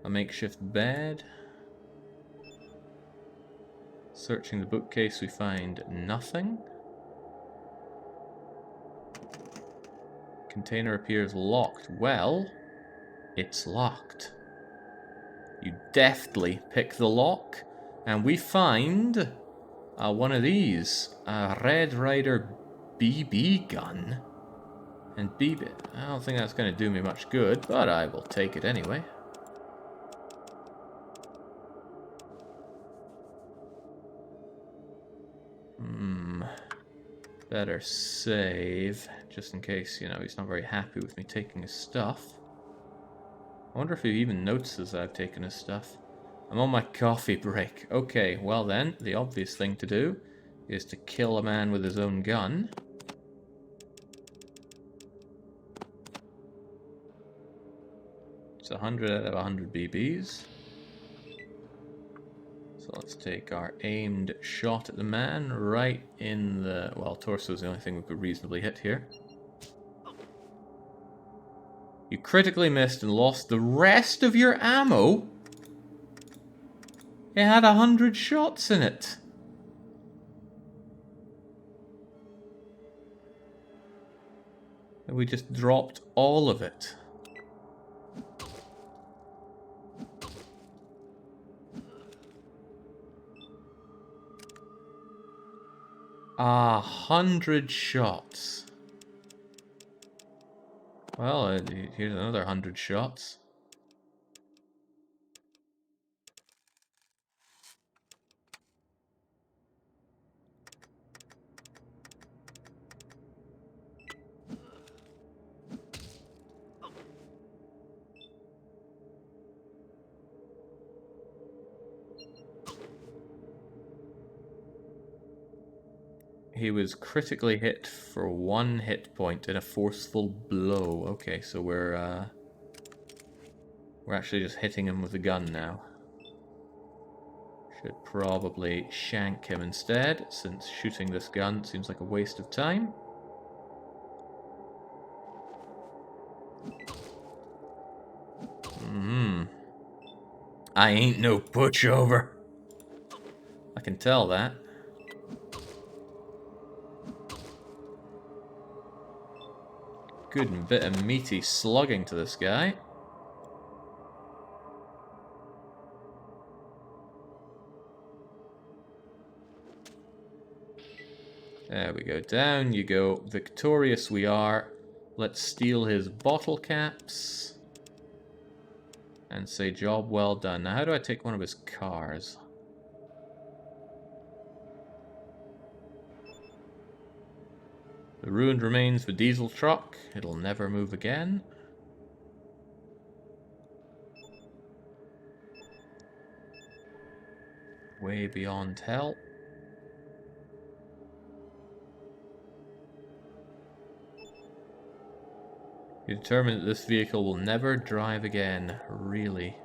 A makeshift bed. Searching the bookcase, we find nothing. Container appears locked. Well, it's locked. You deftly pick the lock, and we find one of these. A Red Ryder BB gun. And BB... I don't think that's going to do me much good, but I will take it anyway. Better save, just in case, you know, he's not very happy with me taking his stuff. I wonder if he even notices that I've taken his stuff. I'm on my coffee break. Okay, well then, the obvious thing to do is to kill a man with his own gun. It's 100 out of 100 BBs. So let's take our aimed shot at the man right in the... Well, torso is the only thing we could reasonably hit here. You critically missed and lost the rest of your ammo? It had 100 shots in it. And we just dropped all of it. Ah, 100 shots. Well, here's another 100 shots. He was critically hit for 1 hit point in a forceful blow. Okay, so we're actually just hitting him with a gun now. Should probably shank him instead, since shooting this gun seems like a waste of time. I ain't no pushover. I can tell that. Good bit of meaty slugging to this guy. There we go. Down you go. Victorious we are. Let's steal his bottle caps. And say job well done. Now how do I take one of his cars? The ruined remains of a diesel truck. It'll never move again. Way beyond help. You determine that this vehicle will never drive again. Really?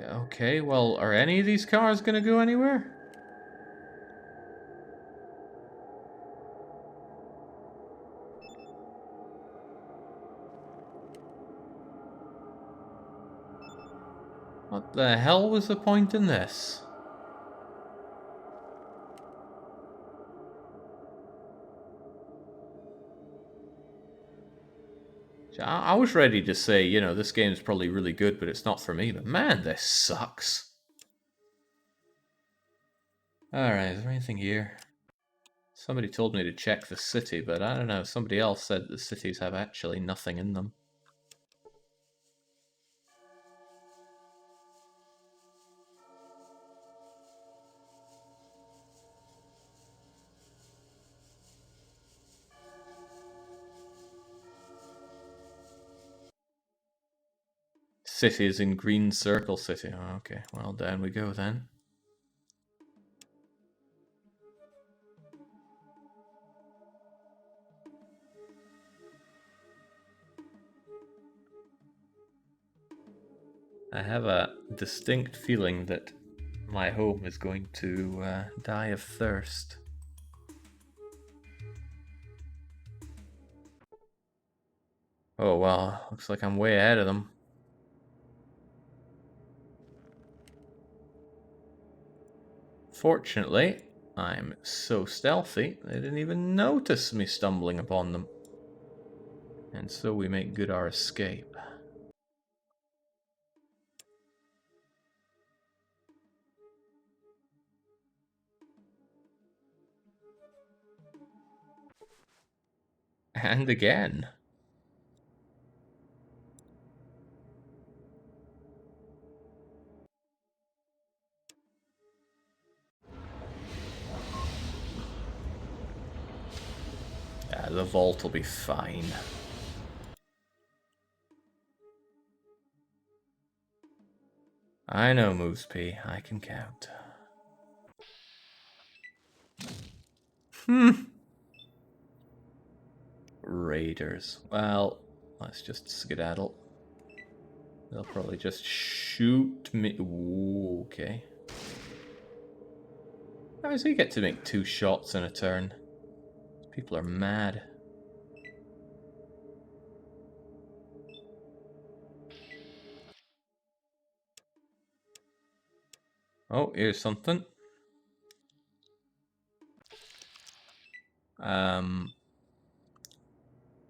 Okay, well, are any of these cars gonna go anywhere? What the hell was the point in this? I was ready to say, you know, this game's probably really good, but it's not for me. But man, this sucks. Alright, is there anything here? Somebody told me to check the city, but I don't know. Somebody else said the cities have actually nothing in them. city is in Green Circle City. Oh, okay, well, down we go then. I have a distinct feeling that my home is going to die of thirst. Oh well, looks like I'm way ahead of them. Fortunately, I'm so stealthy, they didn't even notice me stumbling upon them. And so we make good our escape. And again. Yeah, the vault will be fine. I know, Moves P. I can count. Raiders. Well, let's just skedaddle. They'll probably just shoot me. Ooh, okay. How does he get to make 2 shots in a turn? People are mad. Oh, here's something.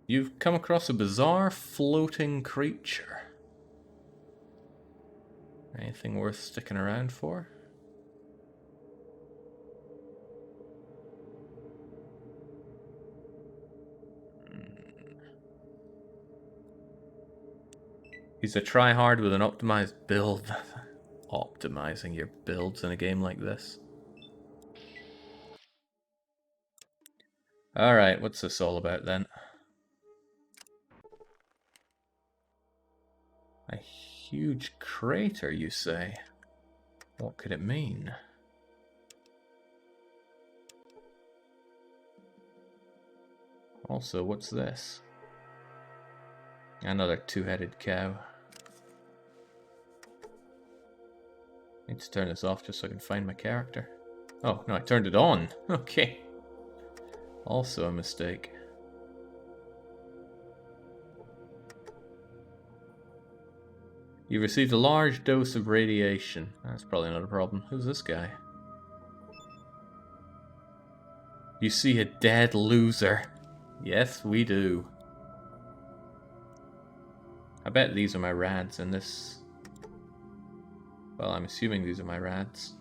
You've come across a bizarre floating creature. Anything worth sticking around for? He's a tryhard with an optimized build. Optimizing your builds in a game like this. Alright, what's this all about then? A huge crater, you say? What could it mean? Also, what's this? Another 2-headed cow. Need to turn this off just so I can find my character. Oh, no, I turned it on. Okay. Also a mistake. You received a large dose of radiation. That's probably not a problem. Who's this guy? You see a dead loser. Yes, we do. I bet these are my rads in this. Well, I'm assuming these are my rads.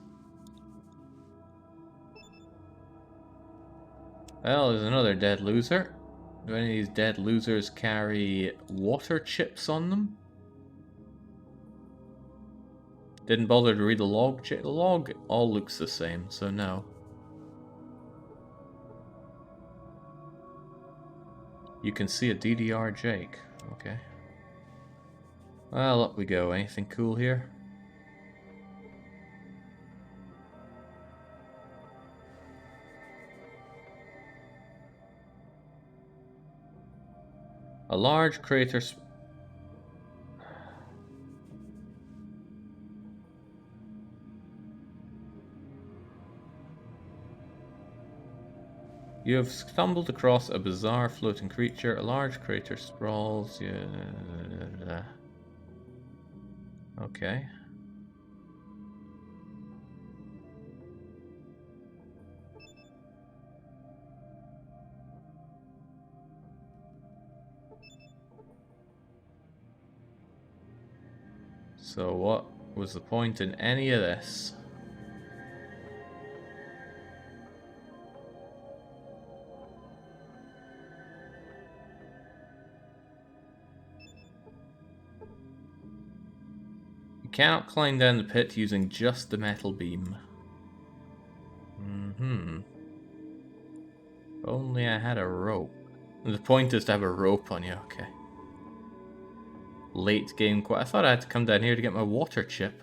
Well, there's another dead loser. Do any of these dead losers carry water chips on them? Didn't bother to read the log. The log all looks the same, so no. You can see a DDR Jake. Okay. Well, up we go. Anything cool here? A large crater. You have stumbled across a bizarre floating creature. A large crater sprawls. Yeah. Okay. So what was the point in any of this? You cannot climb down the pit using just the metal beam. Only I had a rope. The point is to have a rope on you, okay. late game. I thought I had to come down here to get my water chip.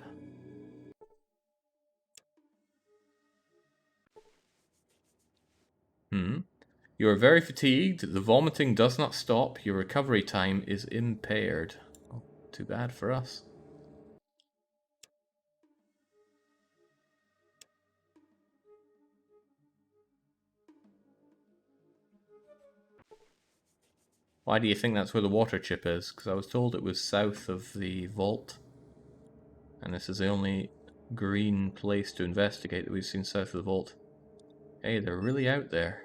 You are very fatigued. The vomiting does not stop. Your recovery time is impaired. Oh, too bad for us. Why do you think that's where the water chip is? Because I was told it was south of the vault. And this is the only green place to investigate that we've seen south of the vault. Hey, they're really out there.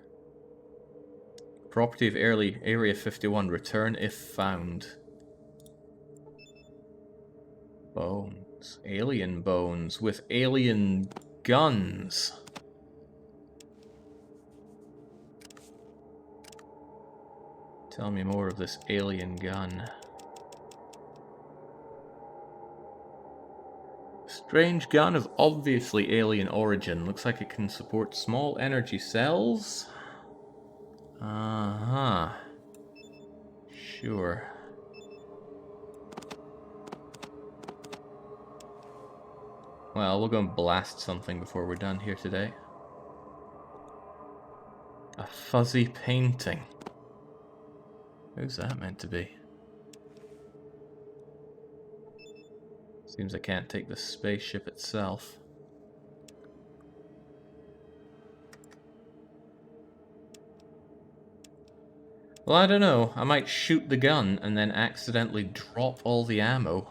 Property of Area 51. Return if found. Bones. Alien bones with alien guns. Tell me more of this alien gun. Strange gun of obviously alien origin. Looks like it can support small energy cells. Uh-huh. Sure. Well, we'll go and blast something before we're done here today. A fuzzy painting. Who's that meant to be? Seems I can't take the spaceship itself. Well, I don't know. I might shoot the gun and then accidentally drop all the ammo.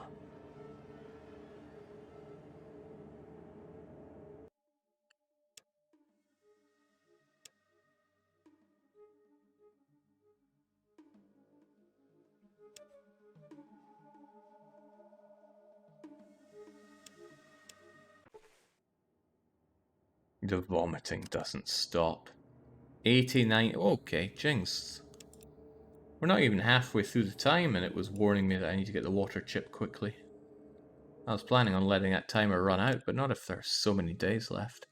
The vomiting doesn't stop. 89. Okay, jinx. We're not even halfway through the time and it was warning me that I need to get the water chip quickly. I was planning on letting that timer run out, but not if there's so many days left.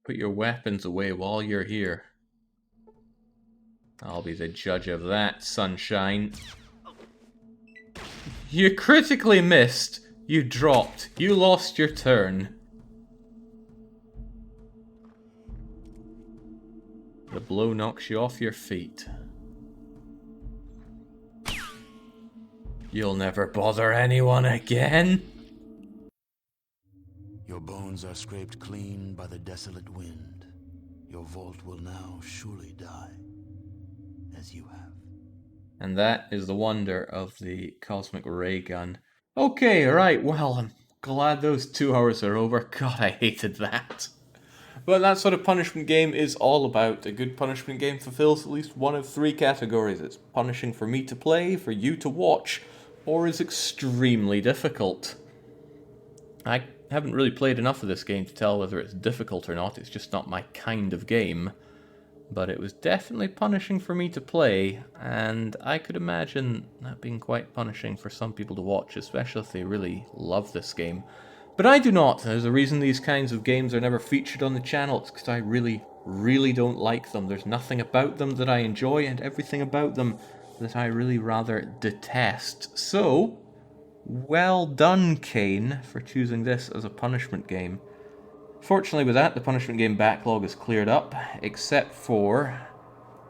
Put your weapons away while you're here. I'll be the judge of that, sunshine. You critically missed. You dropped. You lost your turn. The blow knocks you off your feet. You'll never bother anyone again. Your bones are scraped clean by the desolate wind. Your vault will now surely die, as you have. And that is the wonder of the cosmic ray gun. Okay, right, well, I'm glad those 2 hours are over. God, I hated that. But that's what a punishment game is all about. A good punishment game fulfills at least one of 3 categories. It's punishing for me to play, for you to watch, or is extremely difficult. I haven't really played enough of this game to tell whether it's difficult or not. It's just not my kind of game. But it was definitely punishing for me to play, and I could imagine that being quite punishing for some people to watch, especially if they really love this game. But I do not. There's a reason these kinds of games are never featured on the channel. It's because I really, really don't like them. There's nothing about them that I enjoy, and everything about them that I really rather detest. So, well done, Kane, for choosing this as a punishment game. Fortunately with that, the punishment game backlog is cleared up, except for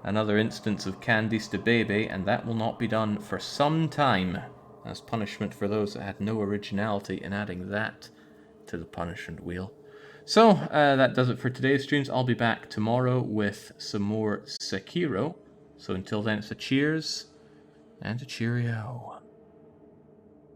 another instance of Candice the Baby, and that will not be done for some time, as punishment for those that had no originality in adding that to the punishment wheel. So, that does it for today's streams. I'll be back tomorrow with some more Sekiro. So until then, it's a cheers and a cheerio.